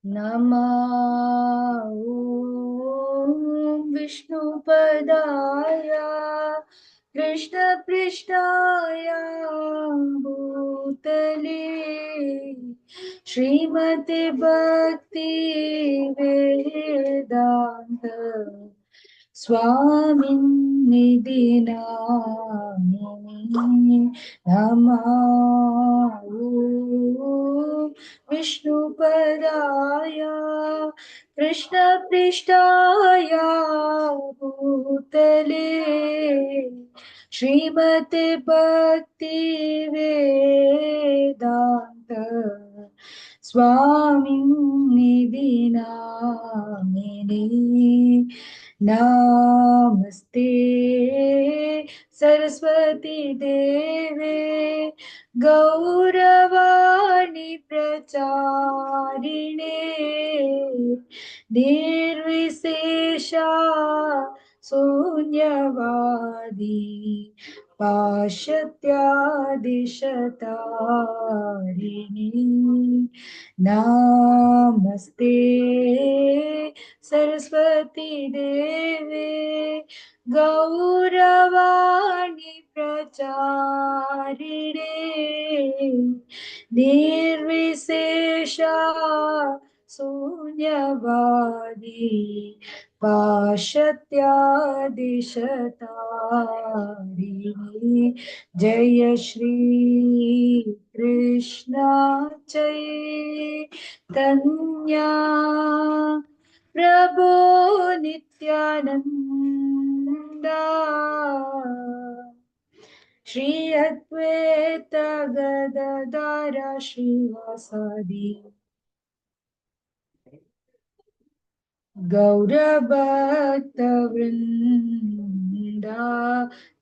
नमः ॐ विष्णुपदाय कृष्णपृष्ठाय भूतले श्रीमते भक्ति वेदांत स्वामिन्निधि नामिने नमः ॐ विष्णुपदाय कृष्णपृष्ठाय भूतले श्रीमते भक्ति वेदांत स्वामिन्निधि नामिने नमस्ते सरस्वती देवे गौरवाणी प्रचारिणे निर्विशेषा शून्यवादी पाश्चात्यादिशतारिणी नमस्ते सरस्वती देवे गौरवाणी प्रचारिणे निर्विशेषा शून्यवादी पाश्चात्यादिशतारिणी जय श्री कृष्ण चैतन्या प्रभो नित्यानंदा श्री अद्वैत गदाधर श्रीवासादि गौरभक्तवृंदा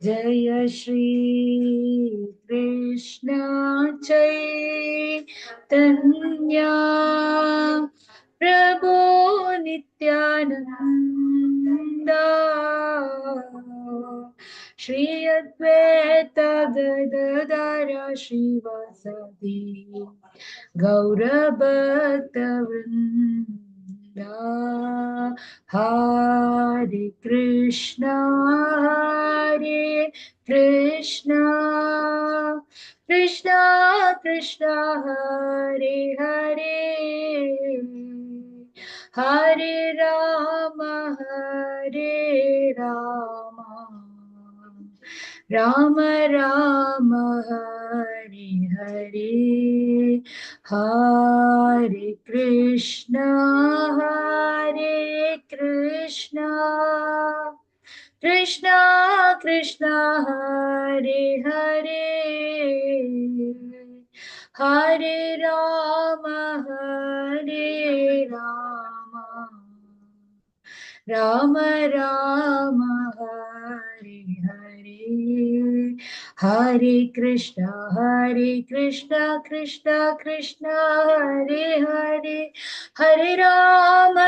जय श्री कृष्ण चैतन्या प्रभो नित्यानंदा श्री अद्वैत गदाधर श्रीवासादि गौरभक्तवृंदा हरे Krishna Krishna Krishna Hare Hare Hare Ram Ram Ram Hare Hare Hare Krishna Krishna Krishna Hare Hare Hare Ram Ram Ram Hare Hare Hare Krishna Krishna Krishna Hare Hare Hare Ram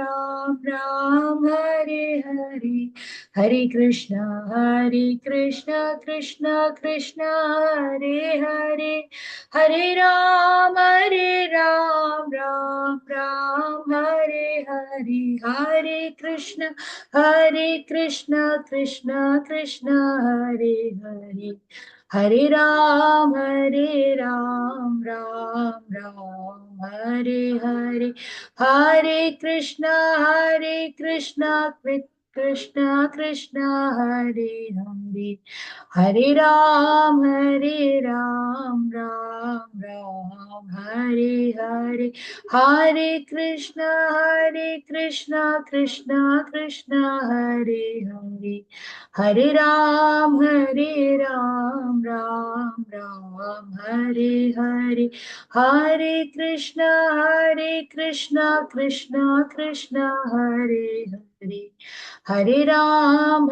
Ram Hare Hare Hare Krishna Krishna Krishna Hare Hare Hare Ram Hare Hare Hare Krishna Krishna Krishna Hare Hare Hare Ram Hare Hare Hare Krishna Krishna Krishna Hare Hare Hare Ram Hare Hare Hare Krishna Krishna Krishna Hare Hare Hare Ram Hare Hare Hare Krishna Krishna Krishna Hare Hare Hare Ram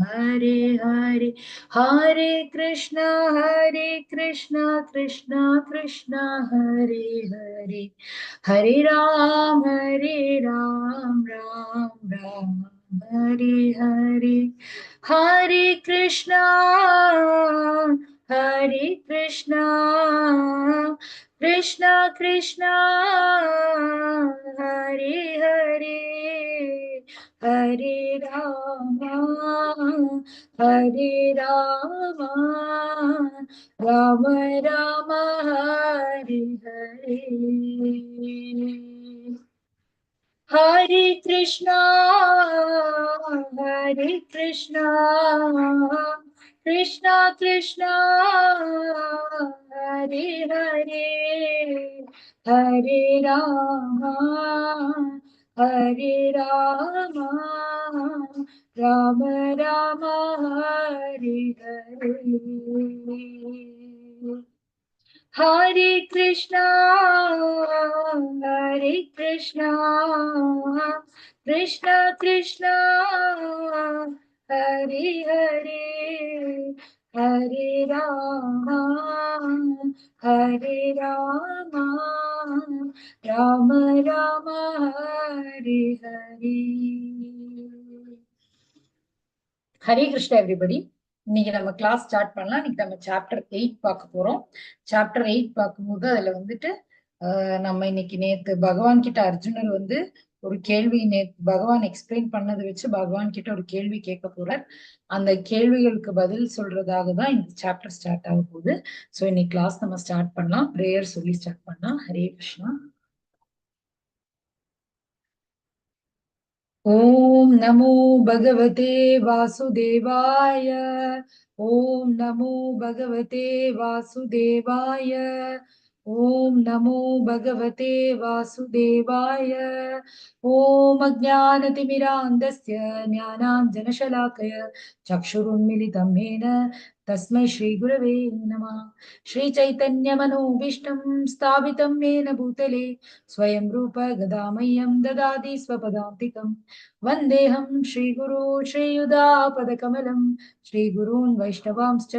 Hare Hare Hare Krishna Krishna Krishna Hare Hare Hare Ram Hare Hare Hare Krishna Hare Krishna, Krishna Krishna, Hare Hare, Hare Rama, Hare Rama, Rama Rama, Hare Hare. Hare Krishna, Hare Krishna, Krishna Krishna, Hare Hare, Hare Rama, Hare Rama, Rama Rama, Hare Hare. Hare Krishna, Hare Krishna, Krishna Krishna, Hare Hare, Hare Rama, Hare Rama, Rama Rama, Hare Hare. Hare Krishna everybody. இன்னைக்கு நம்ம class start பண்ணலாம். இன்னைக்கு நம்ம chapter 8 பார்க்க போறோம். Chapter 8 பார்க்கும்போது அதுல வந்துட்டு நம்ம இன்னைக்கு நேத்து பகவான் கிட்ட அர்ஜுனர் வந்து ஒரு கேள்வி பகவான் எக்ஸ்பிளைன் பண்ணதை வச்சு பகவான் கிட்ட ஒரு கேள்வி கேட்க போறார். அந்த கேள்விகளுக்கு பதில் சொல்றதாக தான் இந்த சாப்டர் ஸ்டார்ட் ஆக போகுது. ஸோ இன்னைக்கு கிளாஸ் நம்ம ஸ்டார்ட் பண்ணலாம். ப்ரேயர் சொல்லி ஸ்டார்ட் பண்ணலாம். ஹரே கிருஷ்ணா. ॐ नमो भगवते वासुदेवाय। ॐ नमो भगवते वासुदेवाय। ॐ नमो भगवते वासुदेवाय। ॐ अज्ञानतिमिरान्धस्य ज्ञानाञ्जनशलाकय चक्षुरुन्मिलितं येन तस्मै श्रीगुरवे नमः। श्रीचैतन्यमनोभीष्टं स्थापितं येन भूतले स्वयं रूप गदामह्यं ददाति स्वपदान्तिकम्। वन्देऽहं श्रीगुरो श्रीयुधापदकमलं श्रीगुरून् वैष्णवांश्च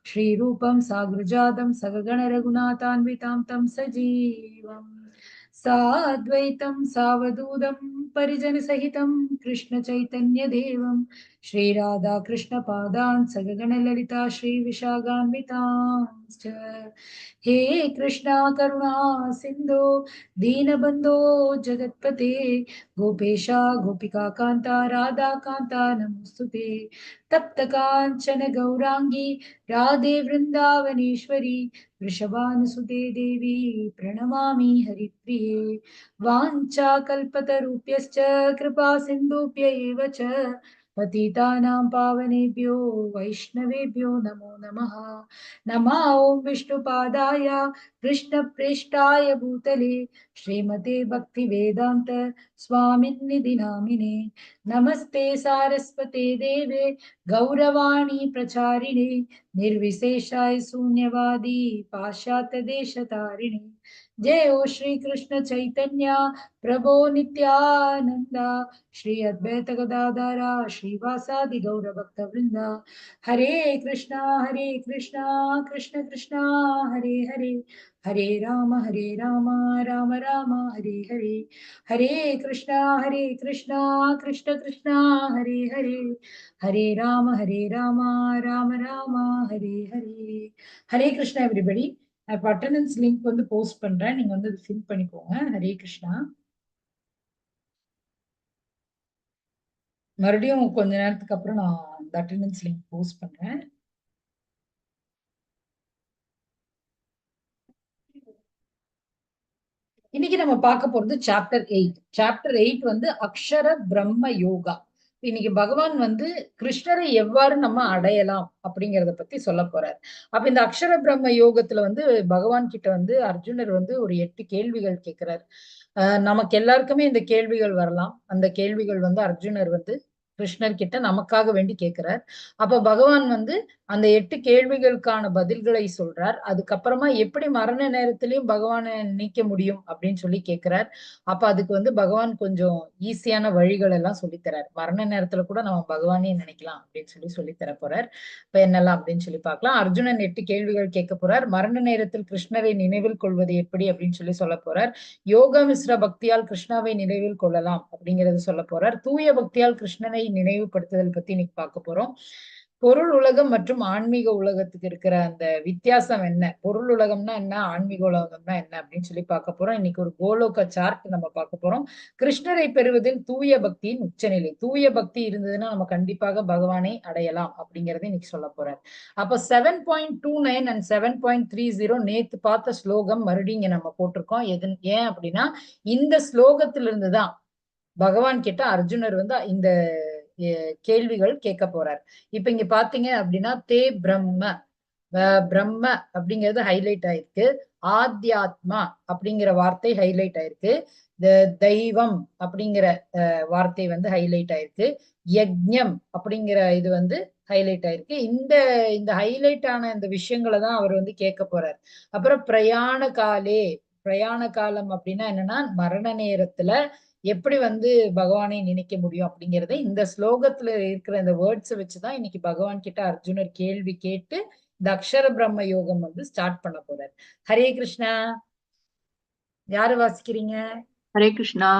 श्रीरूपं साग्रजातं सगगणरघुनाथान्वितां तं सजीवम् साद्वैतं सावधूतं परिजनसहितं कृष्णचैतन्यदेवं श्रीराधाकृष्णपादान् सगगणललिता श्रीविशाखान्वितांश्च। हे कृष्णा करुणा सिन्धो दीनबन्धो जगत्पते गोपेशा गोपिका कान्ता राधा कान्ता नमोस्तुते। तप्त काञ्चन गौरांगी राधे वृन्दावनेश्वरी वृषभानुसुते देवी प्रणमामि हरिप्रिये। वाञ्छाकल्पतरुभ्यश्च कृपा सिन्धुभ्य एव च पतितानां पावनेभ्यो वैष्णवेभ्यो नमो नमः। नमः ॐ विष्णुपादाय कृष्णप्रेष्ठाय भूतले श्रीमते भक्तिवेदान्त स्वामिन्निधि नामिने। नमस्ते सारस्वते देवे गौरवाणी प्रचारिणे निर्विशेषाय शून्यवादी पाश्चात्य देशतारिणे। जय हो श्री कृष्ण चैतन्य प्रभो नित्यानंदा श्री अद्वैत गदाधरा श्रीवासादि गौर भक्त वृंदा। हरे कृष्णा कृष्ण कृष्णा हरे हरे, हरे राम राम राम हरे हरे। हरे कृष्णा कृष्ण कृष्णा हरे हरे, हरे राम राम राम हरे हरे। हरे कृष्णा एवरीबडी. நான் இப்போ அட்டெண்டன்ஸ் லிங்க் வந்து போஸ்ட் பண்றேன். நீங்க வந்து ஃபில் பண்ணிக்கோங்க. ஹரே கிருஷ்ணா. மறுபடியும் கொஞ்ச நேரத்துக்கு அப்புறம் நான் அந்த அட்டெண்டன்ஸ் லிங்க் போஸ்ட் பண்றேன். இன்னைக்கு நம்ம பார்க்க போறது சாப்டர் 8. சாப்டர் 8 வந்து அக்ஷர பிரம்ம யோகா. இன்னைக்கு பகவான் வந்து கிருஷ்ணரை எவ்வாறு நம்ம அடையலாம் அப்படிங்கறத பத்தி சொல்ல போறார். அப்ப இந்த அக்ஷர பிரம்ம யோகத்துல வந்து பகவான் கிட்ட வந்து அர்ஜுனர் வந்து ஒரு 8 கேள்விகள் கேட்கிறார். நமக்கு எல்லாருக்குமே இந்த கேள்விகள் வரலாம். அந்த கேள்விகள் வந்து அர்ஜுனர் வந்து கிருஷ்ணர் கிட்ட நமக்காக வேண்டி கேட்கிறார். அப்ப பகவான் வந்து அந்த 8 கேள்விகளுக்கான பதில்களை சொல்றார். அதுக்கப்புறமா எப்படி மரண நேரத்திலயும் பகவானை நினைக்க முடியும் அப்படின்னு சொல்லி கேட்கிறார். அப்ப அதுக்கு வந்து பகவான் கொஞ்சம் ஈஸியான வழிகள் எல்லாம் சொல்லித்தரார். மரண நேரத்துல கூட நம்ம பகவானே நினைக்கலாம் அப்படின்னு சொல்லி தர போறார். இப்ப என்னெல்லாம் அப்படின்னு சொல்லி பார்க்கலாம். அர்ஜுனன் 8 கேள்விகள் கேட்க போறார். மரண நேரத்தில் கிருஷ்ணரை நினைவில் கொள்வது எப்படி அப்படின்னு சொல்லி சொல்ல போறார். யோக மிஸ்ர பக்தியால் கிருஷ்ணாவை நினைவில் கொள்ளலாம் அப்படிங்கறது சொல்ல போறார். தூய பக்தியால் கிருஷ்ணனை நினைவுபடுத்துதல் பத்தி இன்னைக்கு பார்க்க போறோம். பொருள் உலகம் மற்றும் ஆன்மீக உலகத்துக்கு இருக்கிற அந்த வித்தியாசம் என்ன, பொருள் உலகம்னா என்ன, ஆன்மீக உலகம்னா என்ன அப்படின்னு சொல்லி பார்க்க போறோம். இன்னைக்கு ஒரு கோலோக சார்ட் நம்ம பார்க்க போறோம். கிருஷ்ணரை பெறுவதில் தூய பக்தியின் உச்சநிலை. தூய பக்தி இருந்ததுன்னா நம்ம கண்டிப்பாக பகவானை அடையலாம் அப்படிங்கறத இன்னைக்கு சொல்ல போறார். அப்ப 7.29 அண்ட் 7.30 நேத்து பார்த்த ஸ்லோகம் மறுபடியும் இங்க நம்ம போட்டிருக்கோம். ஏன் அப்படின்னா இந்த ஸ்லோகத்திலிருந்து இருந்துதான் பகவான் கிட்ட அர்ஜுனர் வந்து இந்த கேள்விகள் கேட்க போறார். இப்ப இங்க பாத்தீங்க அப்படின்னா தே பிரம்ம பிரம்ம அப்படிங்கிறது ஹைலைட் ஆயிருக்கு. ஆத்யாத்மா அப்படிங்கிற வார்த்தை ஹைலைட் ஆயிருக்கு. தெய்வம் அப்படிங்கிற வார்த்தை வந்து ஹைலைட் ஆயிருக்கு. யஜ்ஞம் அப்படிங்கிற இது வந்து ஹைலைட் ஆயிருக்கு. இந்த இந்த ஹைலைட் ஆன இந்த விஷயங்களை தான் அவர் வந்து கேட்க போறார். அப்புறம் பிரயாண காலே, பிரயாண காலம் அப்படின்னா என்னன்னா மரண நேரத்துல எப்படி வந்து பகவானை நினைக்க முடியும் அப்படிங்கறத இந்த ஸ்லோகத்துல இருக்கிற இந்த வேர்ட்ஸ் வச்சுதான் இன்னைக்கு பகவான் கிட்ட அர்ஜுனர் கேள்வி கேட்டு இந்த அக்ஷர பிரம்ம யோகம் வந்து ஸ்டார்ட் பண்ண போறார். ஹரே கிருஷ்ணா. யாரு வாசிக்கிறீங்க? ஹரே கிருஷ்ணா.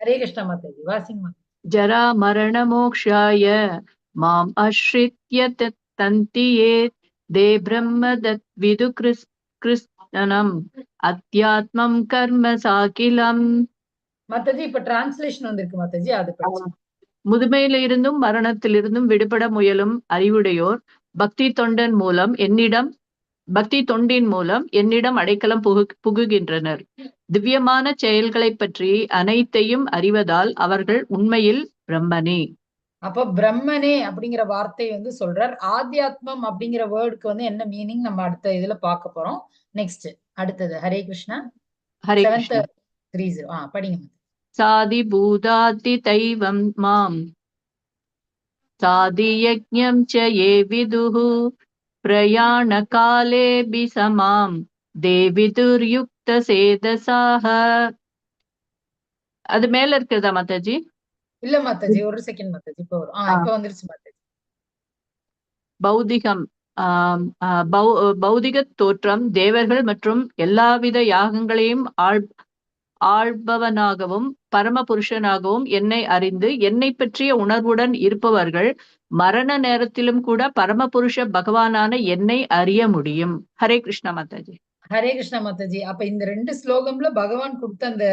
ஹரே கிருஷ்ணா மாதாஜி, வாசிங்க மாதாஜி. ஜரா மரண மோக்ஷாய மாம் அஸ்ரித்ய தந்தி யே தே பிரம்ம தத் விது கிருஷ்ணனம் அத்யாத்மம் கர்ம சாகிலம். மாதாஜி இப்ப டிரான்ஸ்லேஷன் வந்திருக்கு மாதாஜி, அது படிச்சு. முதுமையிலிருந்தும் மரணத்திலிருந்தும் விடுபட முயலும் அறிவுடையோர் பக்தி தொண்டின் மூலம் என்னிடம் அடைக்கலம் புகுகின்றனர். திவ்யமான செயல்களை பற்றி அனைத்தையும் அறிவதால் அவர்கள் உண்மையில் பிரம்மனே. அப்ப பிரம்மனே அப்படிங்கிற வார்த்தை வந்து சொல்றார். ஆத்யாத்மம் அப்படிங்கிற வேர்டுக்கு வந்து என்ன மீனிங் நம்ம அடுத்த இதுல பார்க்க போறோம். நெக்ஸ்ட் அடுத்தது ஹரே கிருஷ்ணா. ஹரே கிருஷ்ணா. 7.30 படிங்க. சாதி பூதாதி தைவம் மாம் சாதி யஜ்ஞம் ச யே விதுஹு பிரயாண காலேபி சமாம் தேவிதுர்யுக்த சேதசாஹ. அது மேல இருக்கிறதா மாதாஜி? இல்ல மாதாஜி, ஒரு செகண்ட் மாதாஜி, இப்ப வரும். இப்ப வந்துருச்சு மாதாஜி. பௌதிகம் பௌதிக தோற்றம் தேவர்கள் மற்றும் எல்லாவித யாகங்களையும் ஆள்பவனாகவும் பரம புருஷனாகவும் என்னை அறிந்து என்னை பற்றிய உணர்வுடன் இருப்பவர்கள் மரண நேரத்திலும் கூட பரமபுருஷ பகவானான என்னை அறிய முடியும். ஹரே கிருஷ்ணா மாதாஜி. ஹரே கிருஷ்ணா மாதாஜி. அப்ப இந்த 2 ஸ்லோகம்ல பகவான் கொடுத்த அந்த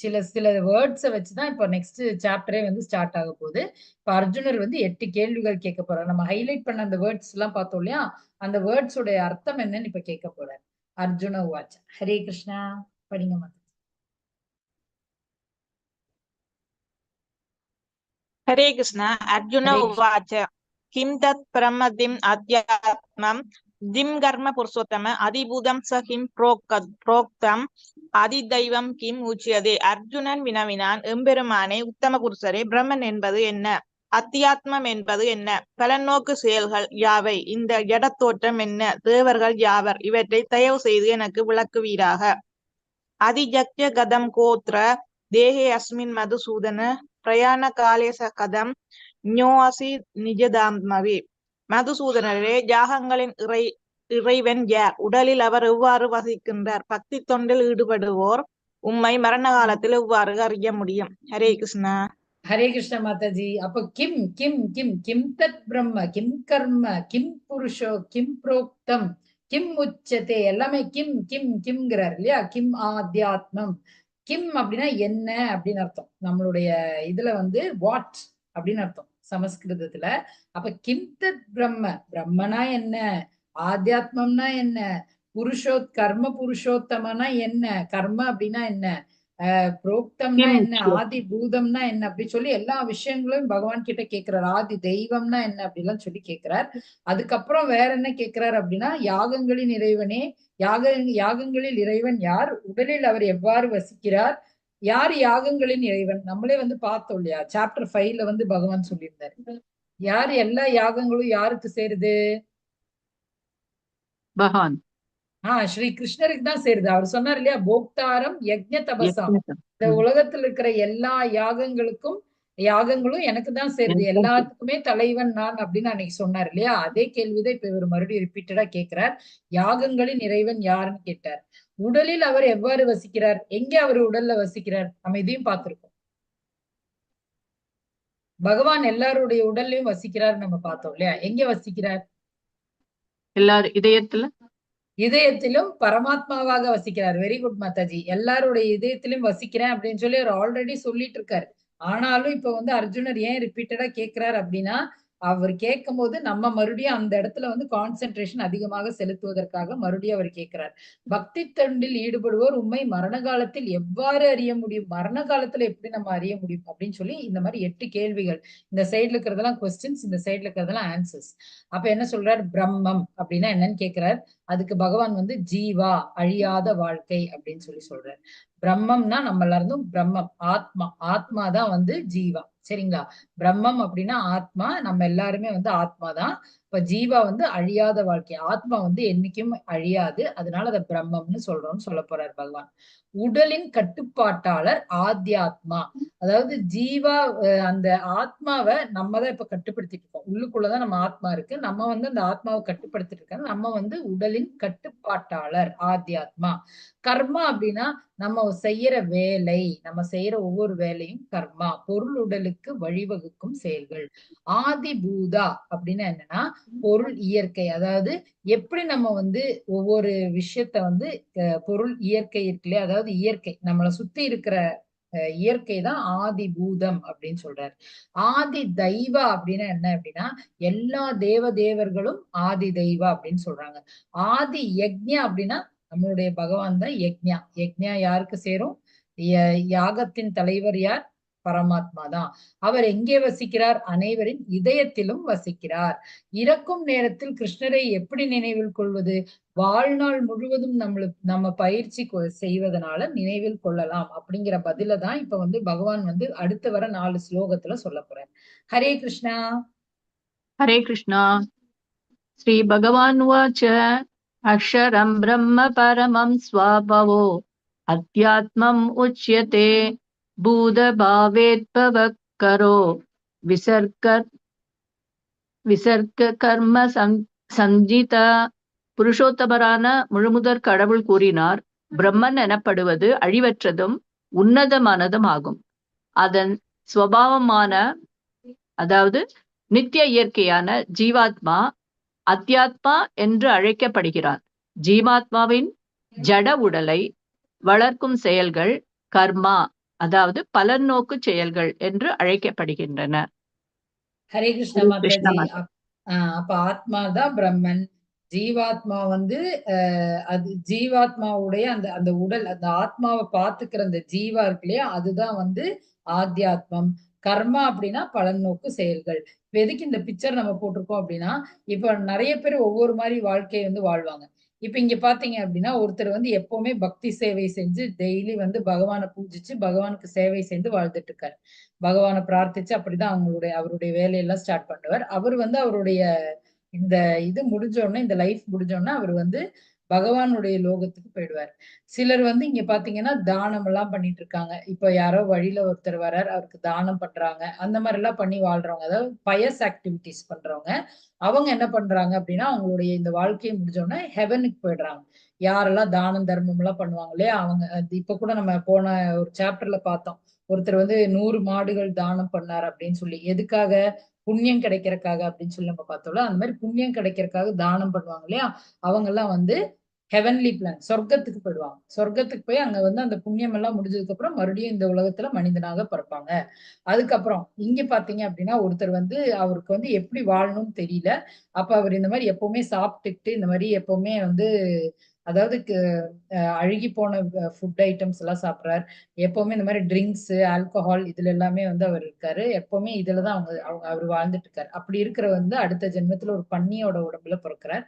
சில சில வேர்ட்ஸை வச்சுதான் இப்ப நெக்ஸ்ட் சாப்டரே வந்து ஸ்டார்ட் ஆக போகுது. இப்ப அர்ஜுனர் வந்து 8 கேள்விகள் கேட்க போறார். நம்ம ஹைலைட் பண்ண அந்த வேர்ட்ஸ் எல்லாம் பார்த்தோம் இல்லையா, அந்த வேர்ட்ஸ் உடைய அர்த்தம் என்னன்னு இப்ப கேட்க போறார். அர்ஜுன உவாச்ச. ஹரே கிருஷ்ணா. படிங்க மாதாஜி. हरे कृष्ण. अर्जुन उवाच किं तत् प्रमदिम् अध्यात्मम् दिं कर्म पुरुषोत्तम அதிபூதம் ச கிம் புரோக்தம் அதிதைவம் கிம் உச்சியதே. அர்ஜுனன் வினவினான், எம்பெருமானே, உத்தம புருஷரே, பிரம்மன் என்பது என்ன, அத்தியாத்மம் என்பது என்ன, பலநோக்கு செயல்கள் யாவை, இந்த ஜடத்தோற்றம் என்ன, தேவர்கள் யாவர், இவற்றை தயவு செய்து எனக்கு விளக்குவீராக. அதிஜக்ய கதம் கோத்ர தேஹே அஸ்மின் மதுசூதன பிரயாண காலேச கதம் ஞோசி நிஜதாத்மவே. மதுசூதனரே, யாகங்களின் இறைவன் யார், உடலில் அவர் எவ்வாறு வசிக்கின்றார், பக்தி தொண்டில் ஈடுபடுவோர் உம்மை மரண காலத்தில் எவ்வாறு அறிய முடியும். ஹரே கிருஷ்ணா. ஹரே கிருஷ்ண மாதாஜி. அப்ப கிம் கிம் கிம் கிம் தத் பிரம்ம கிம் கர்ம கிம் புருஷோ கிம் புரோக்தம் கிம் உச்சதே, எல்லாமே கிம் கிம் கிம்ங்கிறார் இல்லையா. கிம் ஆத்யாத்மம். கிம் அப்படின்னா என்ன அப்படின்னு அர்த்தம். நம்மளுடைய இதுல வந்து வாட் அப்படின்னு அர்த்தம் சமஸ்கிருதத்துல. அப்ப கிம் தத் பிரம்ம, பிரம்மனா என்ன, ஆத்யாத்மம்னா என்ன, கர்ம புருஷோத்தமனா என்ன, கர்ம அப்படின்னா என்ன, புரோக்தம்னா என்ன, ஆதி பூதம்னா என்ன, அப்படி சொல்லி எல்லா விஷயங்களும் பகவான் கிட்ட கேட்கிறார். ஆதி தெய்வம்னா என்ன அப்படிலாம் சொல்லி கேட்கிறார். அதுக்கப்புறம் வேற என்ன கேட்கிறார் அப்படின்னா, யாகங்களின் இறைவனே, யாகங்களில் இறைவன் யார், உடலில் அவர் எவ்வாறு வசிக்கிறார், யார் யாகங்களின் இறைவன். நம்மளே வந்து பார்த்தோம் இல்லையா, சாப்டர் 5ல வந்து பகவான் சொல்லியிருந்தாரு. யார் எல்லா யாகங்களும் யாருக்கு சேருது, பகவான் ஸ்ரீ கிருஷ்ணருக்கு தான் சேருது. அவர் சொன்னார் இல்லையா, போக்தாரம் யஜ்ஞ தபசாம், இந்த உலகத்துல இருக்கிற எல்லா யாகங்களும் எனக்கு தான் சேருது, எல்லாத்துக்குமே தலைவன் நான் அப்படின்னு அன்னைக்கு சொன்னார் இல்லையா. அதே கேள்விதான் இப்ப இவர் மறுபடியும் ரிப்பீட்டடா கேட்கிறார். யாகங்களின் இறைவன் யாருன்னு கேட்டார். உடலில் அவர் எவ்வாறு வசிக்கிறார், எங்க அவர் உடல்ல வசிக்கிறார், நம்ம இதையும் பார்த்திருக்கோம். பகவான் எல்லாருடைய உடல்லையும் வசிக்கிறார் நம்ம பார்த்தோம் இல்லையா? எங்க வசிக்கிறார்? எல்லாரும் இதயத்துல. இதயத்திலும் பரமாத்மாவாக வசிக்கிறார். Very good Mataji. எல்லாருடைய இதயத்திலும் வசிக்கிறேன் அப்படின்னு சொல்லி அவர் ஆல்ரெடி சொல்லிட்டு இருக்காரு. ஆனாலும் இப்ப வந்து அர்ஜுனர் ஏன் ரிப்பீட்டடா கேட்கிறார் அப்படின்னா, அவர் கேட்கும் போது நம்ம மறுபடியும் அந்த இடத்துல வந்து கான்சென்ட்ரேஷன் அதிகமாக செலுத்துவதற்காக மறுபடியும் அவர் கேட்கிறார். பக்தி தொண்டில் ஈடுபடுவோர் உண்மை மரண காலத்தில் எவ்வாறு அறிய முடியும்? மரண காலத்துல எப்படி நம்ம அறிய முடியும் அப்படின்னு சொல்லி இந்த மாதிரி 8 கேள்விகள். இந்த சைடுல இருக்கிறதெல்லாம் கொஸ்டின்ஸ், இந்த சைடுல இருக்கிறதெல்லாம் ஆன்சர்ஸ். அப்ப என்ன சொல்றார்? பிரம்மம் அப்படின்னா என்னன்னு கேட்கிறார். அதுக்கு பகவான் வந்து ஜீவா, அழியாத வாழ்க்கை அப்படின்னு சொல்லி சொல்றாரு. பிரம்மம்னா நம்ம எல்லாரும் பிரம்மம், ஆத்மா. ஆத்மா தான் வந்து ஜீவா. சரிங்களா? பிரம்மம் அப்படின்னா ஆத்மா, நம்ம எல்லாருமே வந்து ஆத்மா தான். இப்ப ஜீவா வந்து அழியாத வாழ்க்கை, ஆத்மா வந்து என்னைக்கும் அழியாது, அதனால அதை பிரம்மம்னு சொல்றோம்னு சொல்ல போறார் பகவான். உடலின் கட்டுப்பாட்டாளர் ஆத்யாத்மா. அதாவது ஜீவா, அந்த ஆத்மாவை நம்ம தான் இப்ப கட்டுப்படுத்திட்டு இருக்கோம். உள்ளுக்குள்ளதான் நம்ம ஆத்மா இருக்கு, நம்ம வந்து அந்த ஆத்மாவை கட்டுப்படுத்திட்டு இருக்கோம். நம்ம வந்து உடலின் கட்டுப்பாட்டாளர் ஆத்யாத்மா. கர்மா அப்படின்னா நம்ம செய்யற வேலை, நம்ம செய்யற ஒவ்வொரு வேலையும் கர்மா, பொருள் உடலுக்கு வழிவகுக்கும் செயல்கள். ஆதி பூதா அப்படின்னா என்னன்னா பொருள் இயற்கை. அதாவது எப்படி நம்ம வந்து ஒவ்வொரு விஷயத்த வந்து பொருள் இயற்கை இருக்குல்லையா, அதாவது இயற்கை நம்மளை சுத்தி இருக்கிற இயற்கை தான் ஆதி பூதம் அப்படின்னு சொல்றாரு. ஆதி தெய்வா அப்படின்னா என்ன அப்படின்னா எல்லா தேவர்களும் ஆதி தெய்வா அப்படின்னு சொல்றாங்க. ஆதி யக்ஞா அப்படின்னா நம்மளுடைய பகவான் தான் யக்ஞா. யக்ஞா யாருக்கு சேரும்? யாகத்தின் தலைவர் யார்? பரமாத்மா தான். அவர் எங்கே வசிக்கிறார்? அனைவரின் இதயத்திலும் வசிக்கிறார். இறக்கும் நேரத்தில் கிருஷ்ணரை எப்படி நினைவில் கொள்வது? வாழ்நாள் முழுவதும் நம்ம பயிற்சி செய்வதனால நினைவில் கொள்ளலாம் அப்படிங்கிற பதில தான் இப்ப வந்து பகவான் வந்து அடுத்து வர 4 ஸ்லோகத்துல சொல்ல போறார். ஹரே கிருஷ்ணா. ஹரே கிருஷ்ணா. ஸ்ரீ பகவான் உவாச்ச அக்ஷரம் பிரம்ம பரமம் ஸ்வபாவோ அத்யாத்மம் உச்யதே பூதபாவேத்பவக்கரோ விசர்க்க கர்ம சஞ்சித. புருஷோத்தமரான முழுமுதற் கடவுள் கூறினார், பிரம்மன் எனப்படுவது அழிவற்றதும் உன்னதமானதும் ஆகும். அதன் ஸ்வபாவமான, அதாவது நித்திய இயற்கையான ஜீவாத்மா அத்தியாத்மா என்று அழைக்கப்படுகிறார். ஜீவாத்மாவின் ஜட உடலை வளர்க்கும் செயல்கள் கர்மா, அதாவது பலநோக்கு செயல்கள் என்று அழைக்கப்படுகின்றன. ஹரே கிருஷ்ண மாதாஜி. அப்ப ஆத்மா தான் பிரம்மன். ஜீவாத்மா வந்து அது ஜீவாத்மாவுடைய அந்த அந்த உடல், அந்த ஆத்மாவை பார்த்துக்கிற அந்த ஜீவா இருக்கு இல்லையா, அதுதான் வந்து ஆத்தியாத்மம். கர்மா அப்படின்னா பலநோக்கு செயல்கள். இப்ப எதுக்கு இந்த பிக்சர் நம்ம போட்டிருக்கோம் அப்படின்னா, இப்ப நிறைய பேர் ஒவ்வொரு மாதிரி வாழ்க்கையை வந்து வாழ்வாங்க. இப்ப இங்க பாத்தீங்க அப்படின்னா ஒருத்தர் வந்து எப்பவுமே பக்தி சேவை செஞ்சு டெய்லி வந்து பகவானை பூஜிச்சு பகவானுக்கு சேவை செய்து வாழ்ந்துட்டு இருக்காரு. பகவானை பிரார்த்திச்சு அப்படிதான் அவருடைய வேலையெல்லாம் ஸ்டார்ட் பண்ணுவார். அவர் வந்து அவருடைய இந்த இது முடிஞ்சோடனே, இந்த லைஃப் முடிஞ்சோடனே அவர் வந்து பகவானுடைய லோகத்துக்கு போயிடுவார். சிலர் வந்து இங்க பாத்தீங்கன்னா தானம் எல்லாம் பண்ணிட்டு இருக்காங்க. இப்ப யாரோ வழியில ஒருத்தர் வர்றார், அவருக்கு தானம் பண்றாங்க. அந்த மாதிரி எல்லாம் பண்ணி வாழ்றவங்க, அதாவது பயஸ் ஆக்டிவிட்டிஸ் பண்றவங்க, அவங்க என்ன பண்றாங்க அப்படின்னா அவங்களுடைய இந்த வாழ்க்கையை முடிஞ்சோடனே ஹெவனுக்கு போயிடுறாங்க. யாரெல்லாம் தானம் தர்மம் எல்லாம் பண்ணுவாங்க இல்லையா, அவங்க இப்ப கூட நம்ம போன ஒரு சாப்டர்ல பார்த்தோம். ஒருத்தர் வந்து 100 மாடுகள் தானம் பண்ணார் அப்படின்னு சொல்லி. எதுக்காக? புண்ணியம் கிடைக்கிறதுக்காக அப்படின்னு சொல்லி நம்ம பார்த்தோம்ல. அந்த மாதிரி புண்ணியம் கிடைக்கிறதுக்காக தானம் பண்ணுவாங்க இல்லையா, அவங்க எல்லாம் வந்து ஹெவன்லி பிளான், சொர்க்கத்துக்கு போயிடுவாங்க. சொர்க்கத்துக்கு போய் அங்க வந்து அந்த புண்ணியம் எல்லாம் முடிஞ்சதுக்கு அப்புறம் மறுபடியும் இந்த உலகத்துல மனிதனாக பிறப்பாங்க. அதுக்கப்புறம் இங்க பாத்தீங்க அப்படின்னா ஒருத்தர் வந்து அவருக்கு வந்து எப்படி வாழணும்னு தெரியல. அப்ப அவர் இந்த மாதிரி எப்பவுமே சாப்பிட்டுக்கிட்டு இந்த மாதிரி எப்பவுமே வந்து, அதாவது அழுகி போன ஃபுட் ஐட்டம்ஸ் எல்லாம் சாப்பிட்றாரு. எப்பவுமே இந்த மாதிரி ட்ரிங்க்ஸ், ஆல்கஹால் இதுல எல்லாமே வந்து அவர் இருக்காரு. எப்பவுமே இதுலதான் அவர் வாழ்ந்துட்டு இருக்காரு. அப்படி இருக்கிற வந்து அடுத்த ஜென்மத்துல ஒரு பன்னியோட உடம்புல பிறக்கிறார்.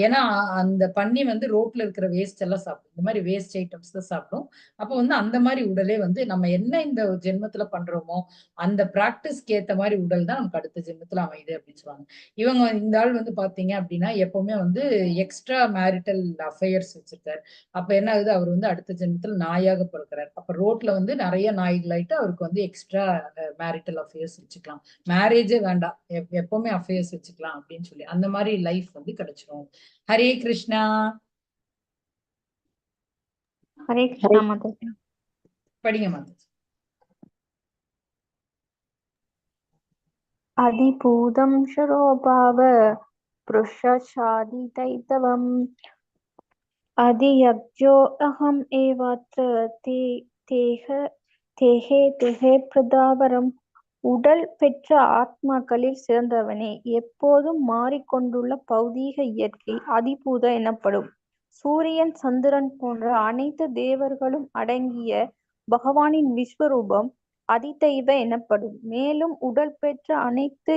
ஏன்னா அந்த பன்னி வந்து ரோட்ல இருக்கிற வேஸ்ட் எல்லாம் சாப்பிடும், இந்த மாதிரி வேஸ்ட் ஐட்டம்ஸ் தான் சாப்பிடும். அப்ப வந்து அந்த மாதிரி உடலே வந்து நம்ம என்ன இந்த ஜென்மத்துல பண்றோமோ அந்த பிராக்டிஸ்க்கு ஏத்த மாதிரி உடல் தான் நமக்கு அடுத்த ஜென்மத்துல அமையுது அப்படின்னு சொல்லுவாங்க. இவங்க இந்த ஆள் வந்து பாத்தீங்க அப்படின்னா எப்பவுமே வந்து எக்ஸ்ட்ரா மேரிட்டல் அஃபேர்ஸ் வச்சிருக்காரு. அப்ப என்ன ஆகுது, அவர் வந்து அடுத்த ஜென்மத்துல நாயாக பிறக்கிறார். அப்ப ரோட்ல வந்து நிறைய நாய்கள் ஆயிட்டு அவருக்கு வந்து எக்ஸ்ட்ரா மேரிட்டல் அஃபேர்ஸ் வச்சுக்கலாம், மேரேஜே வேண்டாம், எப்பவுமே அஃபேர்ஸ் வச்சுக்கலாம் அப்படின்னு சொல்லி அந்த மாதிரி லைஃப் வந்து கிடைச்சிரும். ஹரே கிருஷ்ணா. ஹரே கிருஷ்ணா மாதாஜி. படிங்க மாதாஜி. अधिभूतं शरोभाव पृषशादितैतवम् अधियज्ञो अहम् एवात्र தேகே பிரதாபரம். உடல் பெற்ற ஆத்மாக்களில் சிறந்தவனே, எப்போதும் மாறிக்கொண்டுள்ள பௌதீக இயற்கை அதிபூத எனப்படும். சூரியன் சந்திரன் போன்ற அனைத்து தேவர்களும் அடங்கிய பகவானின் விஸ்வரூபம் அதிதெய்வ எனப்படும். மேலும் உடல் பெற்ற அனைத்து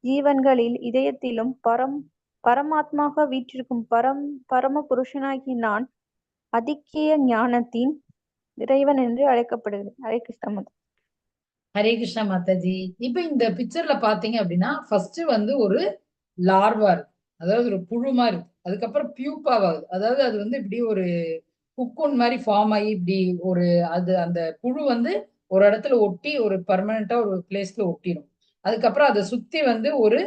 ஜீவன்களில் இதயத்திலும் பரமாத்மாக வீற்றிருக்கும் பரம புருஷனாகி நான் அதிக்கிய ஞானத்தின் இறைவன் என்று அழைக்கப்படுகிறது. ஹரே கிருஷ்ண மாதா. ஹரே கிருஷ்ணா மாதாஜி. இப்ப இந்த பிக்சர்ல பாத்தீங்க அப்படின்னா ஃபர்ஸ்ட் வந்து ஒரு லார்வா இருக்கு, அதாவது ஒரு புழு மாதிரி இருக்கு. அதுக்கப்புறம் பியூப்பாவாகுது, அதாவது அது வந்து இப்படி ஒரு குக்கூன் மாதிரி ஃபார்ம் ஆகி இப்படி ஒரு அது அந்த புழு வந்து ஒரு இடத்துல ஒட்டி ஒரு பர்மனண்டா ஒரு பிளேஸ்ல ஒட்டிடும். அதுக்கப்புறம் அதை சுத்தி வந்து ஒரு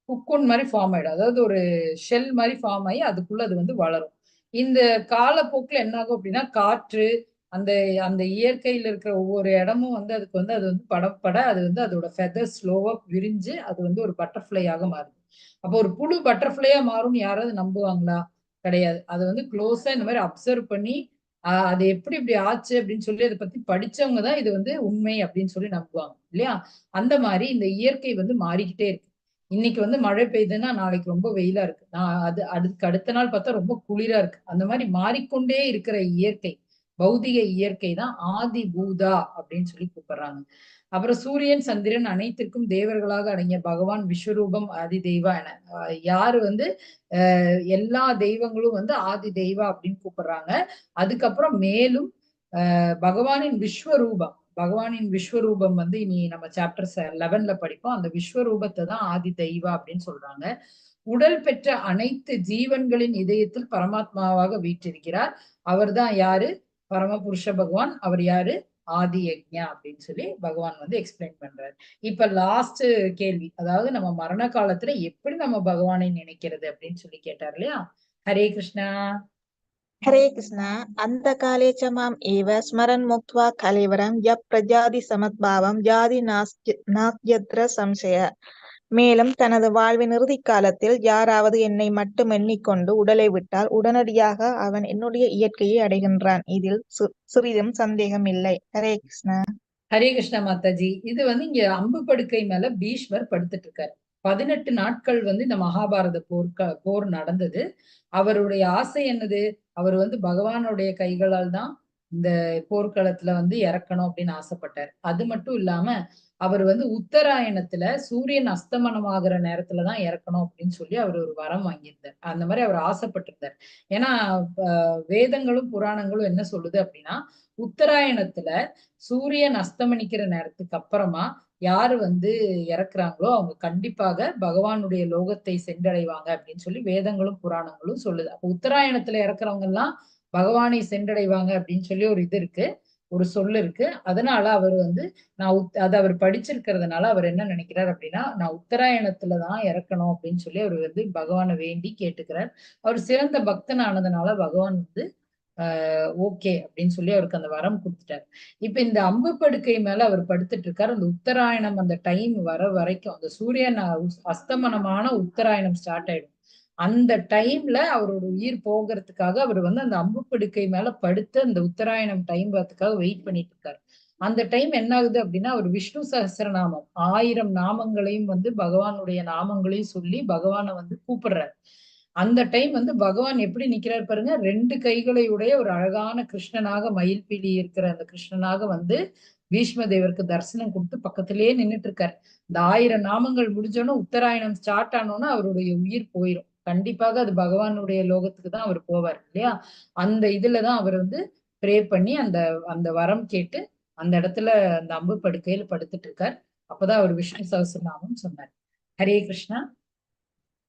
குக்கூன் மாதிரி ஃபார்ம் ஆயிடும், அதாவது ஒரு ஷெல் மாதிரி ஃபார்ம் ஆகி அதுக்குள்ள அது வந்து வளரும். இந்த காலப்போக்கில் என்ன ஆகும் அப்படின்னா காற்று அந்த அந்த இயற்கையில இருக்கிற ஒவ்வொரு இடமும் வந்து அதுக்கு வந்து அது வந்து படப்பட அது வந்து அதோட ஃபெதர் ஸ்லோவா விரிஞ்சு அது வந்து ஒரு பட்டர்ஃப்ளையாக மாறுது. அப்போ ஒரு புழு பட்டர்ஃப்ளையா மாறும் யாராவது நம்புவாங்களா? கிடையாது. அதை வந்து க்ளோஸா இந்த மாதிரி அப்சர்வ் பண்ணி அது எப்படி இப்படி ஆச்சு அப்படின்னு சொல்லி அதை பத்தி படிச்சவங்க தான் இது வந்து உண்மை அப்படின்னு சொல்லி நம்புவாங்க இல்லையா? அந்த மாதிரி இந்த இயற்கை வந்து மாறிக்கிட்டே இருக்கு. இன்னைக்கு வந்து மழை பெய்யுதுன்னா நாளைக்கு ரொம்ப வெயிலா இருக்கு, அதுக்கு அடுத்த நாள் பார்த்தா ரொம்ப குளிரா இருக்கு. அந்த மாதிரி மாறிக்கொண்டே இருக்கிற இயற்கை, பௌதிக இயற்கை தான் ஆதி பூதா அப்படின்னு சொல்லி கூப்பிடுறாங்க. அப்புறம் சூரியன் சந்திரன் அனைத்திற்கும் தேவர்களாக அடங்கிய பகவான் விஸ்வரூபம் ஆதி தெய்வா என யாரு வந்து எல்லா தெய்வங்களும் வந்து ஆதி தெய்வா அப்படின்னு கூப்பிடுறாங்க. அதுக்கப்புறம் மேலும் பகவானின் விஸ்வரூபம் வந்து இனி நம்ம சாப்டர் 11ல படிப்போம். அந்த விஸ்வரூபத்தை தான் ஆதி தெய்வா அப்படின்னு சொல்றாங்க. உடல் பெற்ற அனைத்து ஜீவன்களின் இதயத்தில் பரமாத்மாவாக வீற்றிருக்கிறார். அவர் தான் யாரு? பரமபுருஷ பகவான். அவர் யாரு? ஆதி யக்ஞா அப்படின்னு சொல்லி பகவான் வந்து எக்ஸ்பிளைன் பண்றாரு. இப்ப லாஸ்ட் கேள்வி, அதாவது நம்ம மரண காலத்துல எப்படி நம்ம பகவானை நினைக்கிறது அப்படின்னு சொல்லி கேட்டார் இல்லையா? ஹரே கிருஷ்ணா. हरे कृष्ण अंतकाले च माम् एव स्मरन् मुक्त्वा कलेवरं यः प्रजाति समद्भावं ஜாதி நாஸ்யத்ர சம்சய. மேலும் தனது வாழ்வின் இறுதி காலத்தில் யாராவது என்னை மட்டும் எண்ணிக்கொண்டு உடலை விட்டால் உடனடியாக அவன் என்னுடைய இயற்கையை அடைகின்றான். இதில் சிறிதும் சந்தேகம் இல்லை. ஹரே கிருஷ்ணா. ஹரே கிருஷ்ணா மாதாஜி. இது வந்து இங்க அம்பு படுக்கை மேல பீஷ்மர் படுத்துட்டு இருக்காரு. 18 நாட்கள் வந்து இந்த மகாபாரத போர் நடந்தது. அவருடைய ஆசை என்னது? அவர் வந்து பகவானுடைய கைகளால் தான் இந்த போர்க்களத்துல வந்து இறக்கணும் அப்படின்னு ஆசைப்பட்டார். அது மட்டும் இல்லாம அவர் வந்து உத்தராயணத்துல சூரியன் அஸ்தமனமாகிற நேரத்துலதான் இறக்கணும் அப்படின்னு சொல்லி அவர் ஒரு வரம் வாங்கியிருந்தார். அந்த மாதிரி அவர் ஆசைப்பட்டிருந்தார். ஏன்னா வேதங்களும் புராணங்களும் என்ன சொல்லுது அப்படின்னா உத்தராயணத்துல சூரியன் அஸ்தமனிக்கிற நேரத்துக்கு அப்புறமா யாரு வந்து இறக்குறாங்களோ அவங்க கண்டிப்பாக பகவானுடைய லோகத்தை சென்றடைவாங்க அப்படின்னு சொல்லி வேதங்களும் புராணங்களும் சொல்லுது. அப்ப உத்தராயணத்துல இறக்குறவங்க எல்லாம் பகவானை சென்றடைவாங்க அப்படின்னு சொல்லி ஒரு இது இருக்கு, ஒரு சொல்லு இருக்கு. அதனால அவர் வந்து அதை அவர் படிச்சிருக்கிறதுனால அவர் என்ன நினைக்கிறார் அப்படின்னா நான் உத்தராயணத்துலதான் இறக்கணும் அப்படின்னு சொல்லி அவர் வந்து பகவானை வேண்டி கேட்டுக்கிறார். அவர் சிறந்த பக்தன் ஆனதுனால பகவான் வந்து ஓகே அப்படின்னு சொல்லி அவருக்கு அந்த வரம் கொடுத்துட்டாரு. இப்ப இந்த அம்பு படுக்கை மேல அவர் படுத்துட்டு இருக்காரு. அந்த உத்தராயணம் அந்த டைம் வர வரைக்கும் அந்த சூரியன் அஸ்தமனமான உத்தராயணம் ஸ்டார்ட் ஆயிடும். அந்த டைம்ல அவரோட உயிர் போகிறதுக்காக அவர் வந்து அந்த அம்பு படுக்கை மேல படுத்து அந்த உத்தராயணம் டைம் வரதுக்காக வெயிட் பண்ணிட்டு இருக்காரு. அந்த டைம் என்ன ஆகுது அப்படின்னா அவர் விஷ்ணு சஹஸ்ரநாமம் 1000 நாமங்களையும் வந்து பகவானுடைய நாமங்களையும் சொல்லி பகவானை வந்து கூப்பிடுறாரு. அந்த டைம் வந்து பகவான் எப்படி நிக்கிறார் பாருங்க, 2 கைகளை உடைய ஒரு அழகான கிருஷ்ணனாக, மயில்பீலி இருக்கிற அந்த கிருஷ்ணனாக வந்து பீஷ்ம தேவருக்கு தரிசனம் கொடுத்து பக்கத்திலேயே நின்றுட்டு இருக்காரு. இந்த 1000 நாமங்கள் முடிஞ்சோன்னா உத்தராயணம் ஸ்டார்ட் ஆனோன்னா அவருடைய உயிர் போயிடும். கண்டிப்பாக அது பகவானுடைய லோகத்துக்கு தான் அவர் போவார் இல்லையா? அந்த இதுலதான் அவர் வந்து ப்ரே பண்ணி அந்த அந்த வரம் கேட்டு அந்த இடத்துல அந்த அம்பு படுக்கையில படுத்துட்டு இருக்கார். அப்பதான் அவர் விஷ்ணு சஹஸ்ரநாமம் சொன்னார். ஹரே கிருஷ்ணா.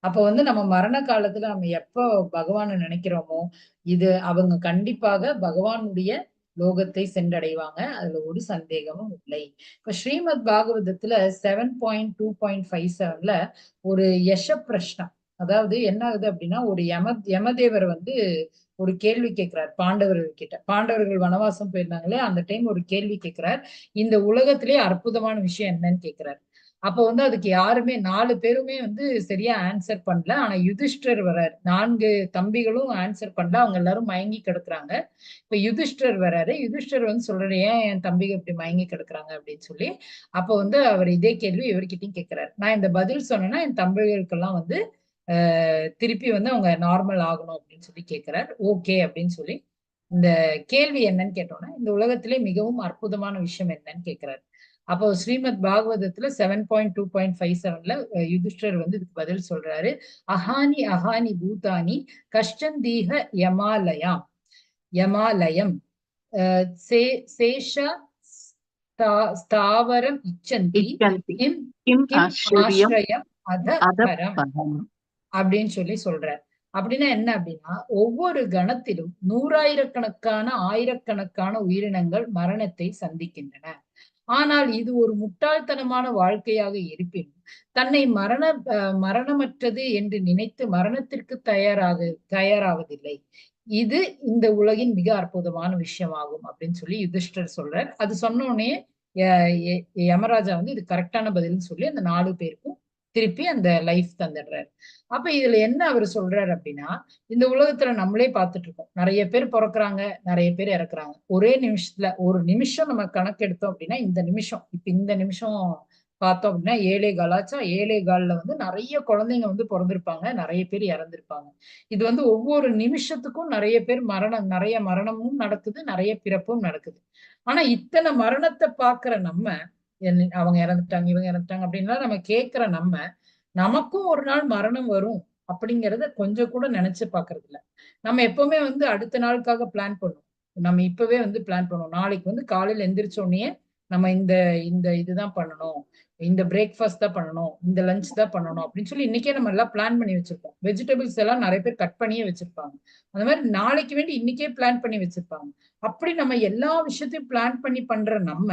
அப்ப வந்து நம்ம மரண காலத்துல நம்ம எப்போ பகவானை நினைக்கிறோமோ இது அவங்க கண்டிப்பாக பகவானுடைய லோகத்தை சென்றடைவாங்க, அதுல ஒரு சந்தேகமும் இல்லை. இப்ப ஸ்ரீமத் பாகவதத்துல 7.2.57ல ஒரு யஷ பிரஷ்னம், அதாவது என்ன ஆகுது அப்படின்னா ஒரு யமதேவர் வந்து ஒரு கேள்வி கேட்கிறார் பாண்டவர்கள் கிட்ட. பாண்டவர்கள் வனவாசம் போயிருந்தாங்களே அந்த டைம் ஒரு கேள்வி கேட்கிறார். இந்த உலகத்திலேயே அற்புதமான விஷயம் என்னன்னு கேட்கிறார். அப்ப வந்து அதுக்கு யாருமே 4 பேருமே வந்து சரியா ஆன்சர் பண்ணல. ஆனா யுதிஷ்டர் வராரு. 4 தம்பிகளும் ஆன்சர் பண்ணல. அவங்க எல்லாரும் மயங்கி கிடக்குறாங்க. இப்ப யுதிஷ்டர் வராரு. யுதிஷ்டர் வந்து சொல்றாரு, ஏன் என் தம்பிகள் இப்படி மயங்கி கிடக்குறாங்க அப்படின்னு சொல்லி. அப்ப வந்து அவர் இதே கேள்வி இவர்கிட்டயும் கேட்கிறாரு. நான் இந்த பதில் சொன்னேன்னா என் தம்பிகளுக்கெல்லாம் வந்து திருப்பி வந்து அவங்க நார்மல் ஆகணும் அப்படின்னு சொல்லி கேட்கிறார். ஓகே அப்படின்னு சொல்லி இந்த கேள்வி என்னன்னு கேட்டோம்னா, இந்த உலகத்திலே மிகவும் அற்புதமான விஷயம் என்னன்னு கேட்கிறாரு. அப்போ ஸ்ரீமத் பாகவதத்துல 7.2.57ல யுதிஷ்டர் வந்து இதுக்கு பதில் சொல்றாரு. அஹானி அஹானி பூதானி கஷ்டந்தீக யமாலயம் யமாலயம் சேஷ ஸ்தாவரம் இச்சந்தி இச்சந்தி கிம் கிம் கிம் ஆச்சரியம் ஆஸ்ரயம் அத பரம் அதப்பரம். அப்படின்னு சொல்லி சொல்றார். அப்படின்னா என்ன அப்படின்னா, ஒவ்வொரு கணத்திலும் 100,000கணக்கான ஆயிரக்கணக்கான உயிரினங்கள் மரணத்தை சந்திக்கின்றன. ஆனால் இது ஒரு முட்டாள்தனமான வாழ்க்கையாக இருப்பினும் தன்னை மரணமற்றது என்று நினைத்து மரணத்திற்கு தயாராவதில்லை. இது இந்த உலகின் மிக அற்புதமான விஷயமாகும் அப்படின்னு சொல்லி யுதிஷ்டர் சொல்றார். அது சொன்ன உடனே யமராஜா வந்து இது கரெக்டான பதில்னு சொல்லி அந்த 4 பேருக்கும் திருப்பி அந்த லைஃப் தந்துடுறாரு. அப்ப இதுல என்ன அவர் சொல்றாரு அப்படின்னா, இந்த உலகத்துல நம்மளே பார்த்துட்டு இருக்கோம். நிறைய பேர் பிறக்குறாங்க, நிறைய பேர் இறக்குறாங்க. ஒரே நிமிஷத்துல ஒரு நிமிஷம் நம்ம கணக்கெடுத்தோம் அப்படின்னா, இந்த நிமிஷம் பார்த்தோம் அப்படின்னா 7:15 ஆச்சா, 7:15ல வந்து நிறைய குழந்தைங்க வந்து பிறந்திருப்பாங்க, நிறைய பேர் இறந்திருப்பாங்க. இது வந்து ஒவ்வொரு நிமிஷத்துக்கும் நிறைய மரணமும் நடக்குது, நிறைய பிறப்பும் நடக்குது. ஆனா இத்தனை மரணத்தை பாக்குற நம்ம, அவங்க இறந்துட்டாங்க, இவங்க இறந்துட்டாங்க அப்படின்லாம் நம்ம கேட்கிற நம்ம, நமக்கும் ஒரு நாள் மரணம் வரும் அப்படிங்கறத கொஞ்சம் கூட நினைச்சு பாக்குறது இல்ல. நம்ம எப்பவுமே வந்து அடுத்த நாளுக்காக பிளான் பண்ணுவோம். நம்ம இப்பவே வந்து பிளான் பண்ணுவோம். நாளைக்கு வந்து காலையில எந்திரிச்ச உடனே நம்ம இந்த இந்த இதுதான் பண்ணணும், இந்த பிரேக்ஃபாஸ்ட் தான் பண்ணணும், இந்த லஞ்ச் தான் பண்ணணும் அப்படின்னு சொல்லி இன்னைக்கே நம்ம எல்லாம் பிளான் பண்ணி வச்சிருப்போம். வெஜிடபிள்ஸ் எல்லாம் நிறைய பேர் கட் பண்ணியே வச்சிருப்பாங்க. அந்த மாதிரி நாளைக்கு வேண்டி இன்னைக்கே பிளான் பண்ணி வச்சிருப்பாங்க. அப்படி நம்ம எல்லா விஷயத்தையும் பிளான் பண்ணி பண்ற நம்ம,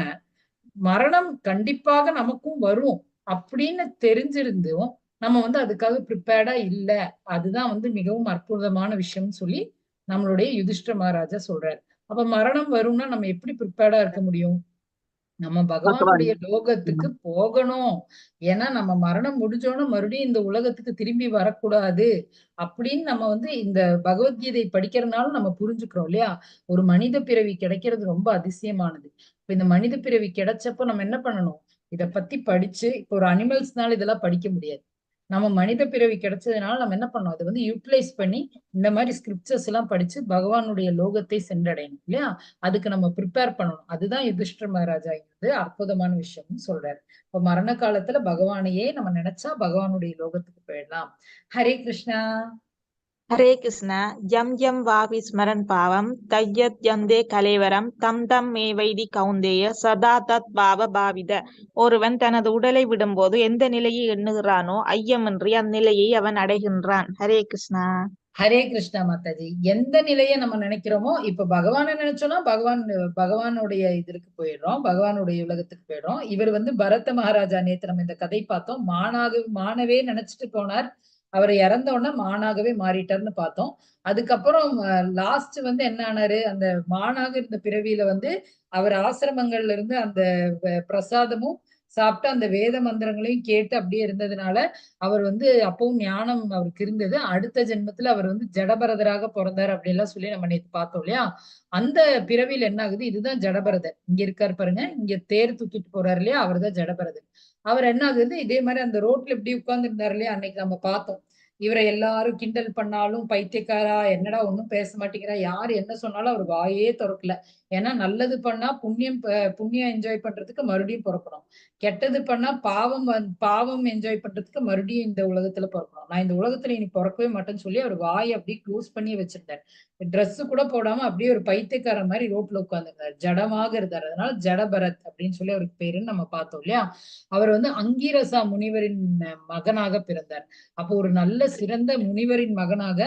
மரணம் கண்டிப்பாக நமக்கும் வரும் அப்படின்னு தெரிஞ்சிருந்தும் நம்ம வந்து அதுக்காக ப்ரிப்பேர்டா இல்ல. அதுதான் வந்து மிகவும் அற்புதமான விஷயம்னு சொல்லி நம்மளுடைய யுதிஷ்ட மகாராஜா சொல்றாரு. அப்ப மரணம் வரும்னா நம்ம எப்படி ப்ரிப்பேர்டா இருக்க முடியும்? நம்ம பகவான். பகவானுடைய லோகத்துக்கு போகணும். ஏன்னா நம்ம மரணம் முடிஞ்சோன்னு மறுபடியும் இந்த உலகத்துக்கு திரும்பி வரக்கூடாது அப்படின்னு நம்ம வந்து இந்த பகவத்கீதை படிக்கிறதுனால நம்ம புரிஞ்சுக்கிறோம் இல்லையா? ஒரு மனித பிறவி கிடைக்கிறது ரொம்ப அதிசயமானது. இப்ப இந்த மனித பிறவி கிடைச்சப்போ நம்ம என்ன பண்ணணும்? இத பத்தி படிச்சு, இப்போ ஒரு அனிமல்ஸ்னால இதெல்லாம் படிக்க முடியாது. நம்ம மனித பிறவி கிடைச்சதுனால நம்ம என்ன பண்ணோம்? அதை வந்து யூட்டிலைஸ் பண்ணி இந்த மாதிரி ஸ்கிரிப்சர்ஸ் எல்லாம் படிச்சு பகவானுடைய லோகத்தை சென்றடையணும் இல்லையா? அதுக்கு நம்ம ப்ரிப்பேர் பண்ணணும். அதுதான் யுதிஷ்டர் மகாராஜா வந்து அற்புதமான விஷயம்னு சொல்றாரு. இப்ப மரண காலத்துல பகவானையே நம்ம நினைச்சா பகவானுடைய லோகத்துக்கு போயிடலாம். ஹரே கிருஷ்ணா. ஹரே கிருஷ்ண. யம் யம் வாபி ஸ்மரன் பாவம் தையத் யந்தே கலேவரம் தம் தம் மே வைதி கௌந்தேய சதா தத் பாவ பாவித. ஒருவன் தனது உடலை விடும்போது எந்த நிலையை எண்ணுகிறானோ ஐயமின்றி அந்நிலையை அவன் அடைகின்றான். ஹரே கிருஷ்ணா. ஹரே கிருஷ்ணா மாதாஜி. எந்த நிலையை நம்ம நினைக்கிறோமோ, இப்ப பகவானை நினைச்சோம்னா பகவானுடைய இதற்கு போயிடுறோம், பகவானுடைய உலகத்துக்கு போயிடுறோம். இவர் வந்து பரத மகாராஜா, நேத்து நம்ம இந்த கதை பார்த்தோம். மானவே நினைச்சிட்டு போனார். அவர் இறந்த உடனே மானாகவே மாறிட்டார்னு பார்த்தோம். அதுக்கப்புறம் லாஸ்ட் வந்து என்ன ஆனாரு? அந்த மானாக இருந்த பிறவியில வந்து அவர் ஆசிரமங்கள்ல இருந்து அந்த பிரசாதமும் சாப்பிட்டு அந்த வேத மந்திரங்களையும் கேட்டு அப்படியே இருந்ததுனால அவர் வந்து அப்பவும் ஞானம் அவருக்கு இருந்தது. அடுத்த ஜென்மத்துல அவர் வந்து ஜடபரதராக பிறந்தார் அப்படின்லாம் சொல்லி நம்ம நேத்து பார்த்தோம் இல்லையா? அந்த பிறவியில் என்ன ஆகுது? இதுதான் ஜடபரதர். இங்க இருக்காரு பாருங்க, இங்க தேர் தூக்கிட்டு போறாரு இல்லையா? அவர் தான் ஜடபரதர். அவர் என்ன ஆகுது? இதே மாதிரி அந்த ரோட்ல இப்படி உட்கார்ந்து இருந்தாரு இல்லையா? அன்னைக்கு நம்ம பார்த்தோம். இவரை எல்லாரும் கிண்டல் பண்ணாலும் பைத்தியக்காரா, என்னடா ஒண்ணும் பேச மாட்டேங்கிறா, யாரு என்ன சொன்னாலும் அவர் வாயே திறக்கல. ஏன்னா நல்லது பண்ணா புண்ணியம் என்ஜாய் பண்றதுக்கு மறுபடியும் பிறக்கணும், கெட்டது பண்ணா பாவம் என்ஜாய் பண்றதுக்கு மறுபடியும் இந்த உலகத்துல பிறக்கணும். நான் இந்த உலகத்துல இனி பிறக்கவே மாட்டேன்னு சொல்லி அவர் வாயை அப்படியே க்ளோஸ் பண்ணி வச்சிருந்தார். ட்ரெஸ் கூட போடாம அப்படியே ஒரு பைத்தியக்கார மாதிரி ரோட்ல உட்கார்ந்துருந்தார், ஜடமாக இருந்தார். அதனால ஜடபரத் அப்படின்னு சொல்லி அவருக்கு பேருன்னு நம்ம பார்த்தோம் இல்லையா? அவர் வந்து அங்கீரசா முனிவரின் மகனாக பிறந்தார். அப்போ ஒரு நல்ல சிறந்த முனிவரின் மகனாக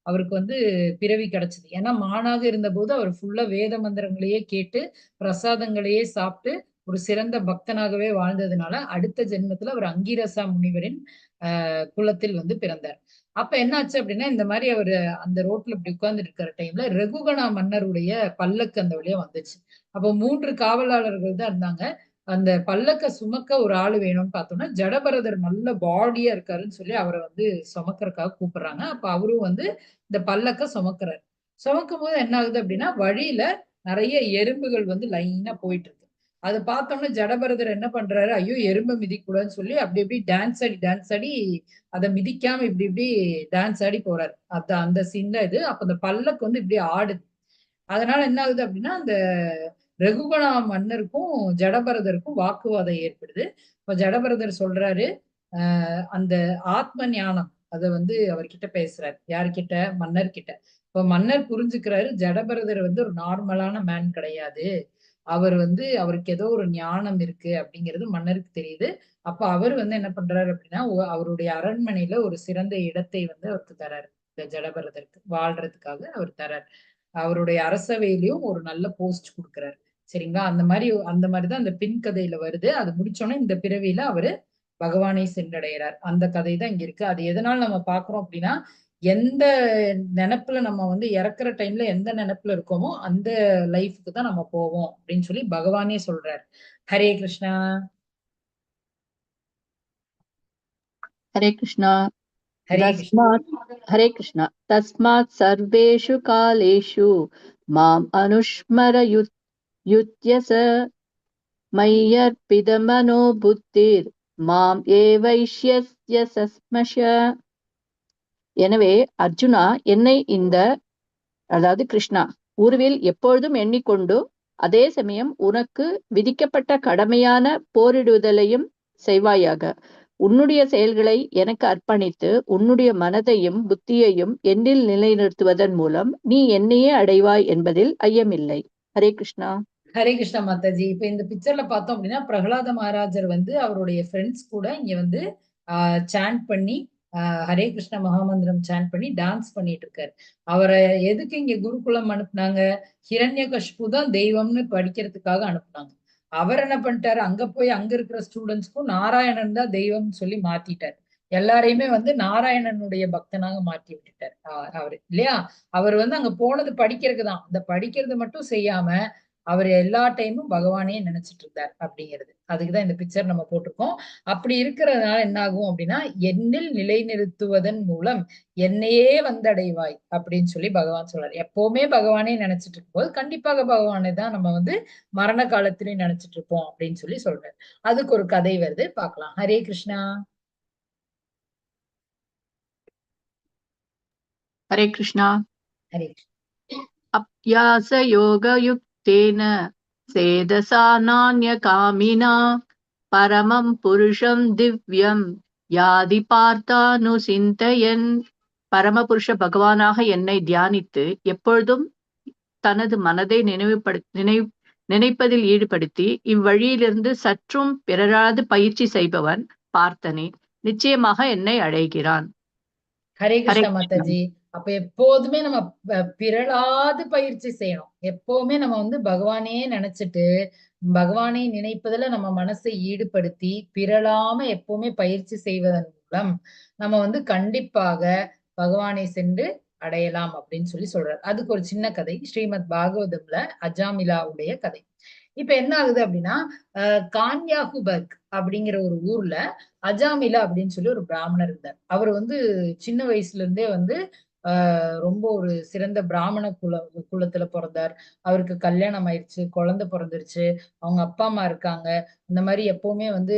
அவருக்கு வந்து பிறவி கிடைச்சது. ஏன்னா மானாக இருந்த போது அவர் ஃபுல்லா வேத மந்திரங்களையே கேட்டு பிரசாதங்களையே சாப்பிட்டு ஒரு சிறந்த பக்தனாகவே வாழ்ந்ததுனால அடுத்த ஜென்மத்துல அவர் அங்கீரசா முனிவரின் குலத்தில் வந்து பிறந்தார். அப்ப என்னாச்சு அப்படின்னா, இந்த மாதிரி அவரு அந்த ரோட்ல இப்படி உட்கார்ந்துட்டு இருக்கிற டைம்ல ரகுகணா மன்னருடைய பல்லக்கு அந்த வழியா வந்துச்சு. அப்போ 3 காவலாளர்கள் தான் இருந்தாங்க. அந்த பல்லக்க சுமக்க ஒரு ஆள் வேணும்னு பார்த்தோம்னா ஜடபரதர் நல்ல பாடியா இருக்காருன்னு சொல்லி அவரை வந்து சுமக்கறதுக்காக கூப்பிடுறாங்க. அப்ப அவரும் வந்து இந்த பல்லக்க சுமக்கிறாரு. சுமக்கும் போது என்ன ஆகுது அப்படின்னா வழியில நிறைய எறும்புகள் வந்து லைனா போயிட்டு இருக்கு. அது பார்த்தோம்னா ஜடபரதர் என்ன பண்றாரு, ஐயோ எறும்பை மிதிக்கூடாதுன்னு சொல்லி அப்படி இப்படி டான்ஸ் ஆடி அதை மிதிக்காம இப்படி இப்படி டான்ஸ் ஆடி போறாரு. அந்த சீன் தான் இது. அப்ப அந்த பல்லக்கு வந்து இப்படி ஆடுது. அதனால என்ன ஆகுது அப்படின்னா அந்த ரகுகணா மன்னருக்கும் ஜடபரதருக்கும் வாக்குவாதம் ஏற்படுது. இப்ப ஜடபரதர் சொல்றாரு, அந்த ஆத்ம ஞானம் அதை வந்து அவர்கிட்ட பேசுறாரு. யார்கிட்ட? மன்னர் கிட்ட. இப்ப மன்னர் புரிஞ்சுக்கிறாரு ஜடபரதர் வந்து ஒரு நார்மலான மேன் கிடையாது. அவர் வந்து அவருக்கு ஏதோ ஒரு ஞானம் இருக்கு அப்படிங்கிறது மன்னருக்கு தெரியுது. அப்ப அவர் வந்து என்ன பண்றாரு அப்படின்னா அவருடைய அரண்மனையில ஒரு சிறந்த இடத்தை வந்து அவருக்கு தராரு. இந்த ஜடபரதருக்கு வாழ்றதுக்காக அவர் தராரு. அவருடைய அரசவையிலயும் ஒரு நல்ல போஸ்ட் கொடுக்குறாரு. சரிங்களா? அந்த மாதிரிதான் அந்த பின் கதையில வருது. அது முடிச்சோன்னே இந்த பிறவியில அவரு பகவானை சென்றடைகிறார். அந்த கதை தான் இங்க இருக்கு. அது எதனால நம்ம பாக்குறோம் அப்படின்னா எந்த நினைப்புல நம்ம வந்து இறக்குற டைம்ல எந்த நினைப்புல இருக்கோமோ அந்த லைஃப்க்கு தான் நம்ம போவோம் அப்படின்னு சொல்லி பகவானே சொல்றாரு. ஹரே கிருஷ்ணா. ஹரே கிருஷ்ணா. ஹரே கிருஷ்ணா. ஹரே கிருஷ்ணா. தஸ்மாத் சர்வேஷு காலேஷு மாம் அனுஸ்மரயுத்யச மய்யர்பிதமனோ புத்திர் மாம் ஏவைஷ்யஸ்ய சஸ்மஷ. எனவே அர்ஜுனா, என்னை அதாவது கிருஷ்ணா, உருவில் எப்பொழுதும் எண்ணிக்கொண்டு அதே சமயம் உனக்கு விதிக்கப்பட்ட கடமையான போரிடுதலையும் செய்வாயாக. உன்னுடைய செயல்களை எனக்கு அர்ப்பணித்து உன்னுடைய மனதையும் புத்தியையும் என்னில் நிலைநிறுத்துவதன் மூலம் நீ என்னையே அடைவாய் என்பதில் ஐயமில்லை. ஹரே கிருஷ்ணா. ஹரே கிருஷ்ணா மாதாஜி. இப்ப இந்த பிக்சர்ல பார்த்தோம் அப்படின்னா பிரகலாத மகாராஜர் வந்து அவருடைய ஃப்ரெண்ட்ஸ் கூட இங்க வந்து சாண்ட் பண்ணி ஹரே கிருஷ்ண மகாமந்திரம் சாண்ட் பண்ணி டான்ஸ் பண்ணிட்டு இருக்காரு. அவரை எதுக்கு இங்க குருகுலம் அனுப்புனாங்க? ஹிரண்யகஷ்பு தான் தெய்வம்னு படிக்கிறதுக்காக அனுப்புனாங்க. அவர் என்ன பண்ணிட்டாரு, அங்க போய் அங்க இருக்கிற ஸ்டூடெண்ட்ஸ்க்கும் நாராயணன் தான் தெய்வம்னு சொல்லி மாத்திட்டார். எல்லாரையுமே வந்து நாராயணனுடைய பக்தனாக மாற்றி விட்டுட்டார் அவரு இல்லையா? அவர் வந்து அங்க போனது படிக்கிறதுக்கு தான். அந்த படிக்கிறது மட்டும் செய்யாம அவர் எல்லா டைமும் பகவானே நினைச்சிட்டு இருந்தார் அப்படிங்கிறது. அதுக்குதான் இந்த பிக்சர் நம்ம போட்டிருக்கோம். அப்படி இருக்கிறதுனால என்ன ஆகும் அப்படின்னா என்னில் நிலைநிறுத்துவதன் மூலம் என்னையே வந்தடைவாய் அப்படின்னு சொல்லி பகவான் சொல்றாரு. எப்பவுமே பகவானே நினைச்சிட்டு இருக்கும்போது கண்டிப்பாக பகவானை தான் நம்ம வந்து மரண காலத்திலையும் நினைச்சிட்டு இருப்போம் அப்படின்னு சொல்லி சொல்றாரு. அதுக்கு ஒரு கதை வருது, பார்க்கலாம். ஹரே கிருஷ்ணா. ஹரே கிருஷ்ணா. ஹரே அப்யாச யோகயுக்தேன சேதசா நான்யகாமினா பரமம் புருஷம் திவ்யம் யாதி பார்த்தானுசிந்தயன். பரமபுருஷ பகவானாக என்னை தியானித்து எப்பொழுதும் தனது மனதை நினைப்பதில் ஈடுபடுத்தி இவ்வழியிலிருந்து சற்றும் பிறராது பயிற்சி செய்பவன் பார்த்தனே நிச்சயமாக என்னை அடைகிறான். ஹரே கிருஷ்ண மாதாஜி. அப்ப எப்போதுமே நம்ம பிறளாது பயிற்சி செய்யணும். எப்பவுமே நம்ம வந்து பகவானே நினைச்சிட்டு பகவானை நினைப்பதுல நம்ம மனசை ஈடுபடுத்தி பிறளாம எப்பவுமே பயிற்சி செய்வதன் மூலம் நம்ம வந்து கண்டிப்பாக பகவானை சென்று அடையலாம் அப்படின்னு சொல்லி சொல்றாரு. அதுக்கு ஒரு சின்ன கதை ஸ்ரீமத் பாகவதம்ல அஜாமிலாவுடைய கதை. இப்ப என்ன ஆகுது அப்படின்னா கான்யாகுபர்க் அப்படிங்கிற ஒரு ஊர்ல அஜாமிலா அப்படின்னு சொல்லி ஒரு பிராமணர் இருந்தார். அவர் வந்து சின்ன வயசுல இருந்தே வந்து ரொம்ப ஒரு சிறந்த பிராமண குலத்துல பிறந்தார். அவருக்கு கல்யாணம் ஆயிடுச்சு, குழந்தை பிறந்துருச்சு, அவங்க அப்பா அம்மா இருக்காங்க. இந்த மாதிரி எப்பவுமே வந்து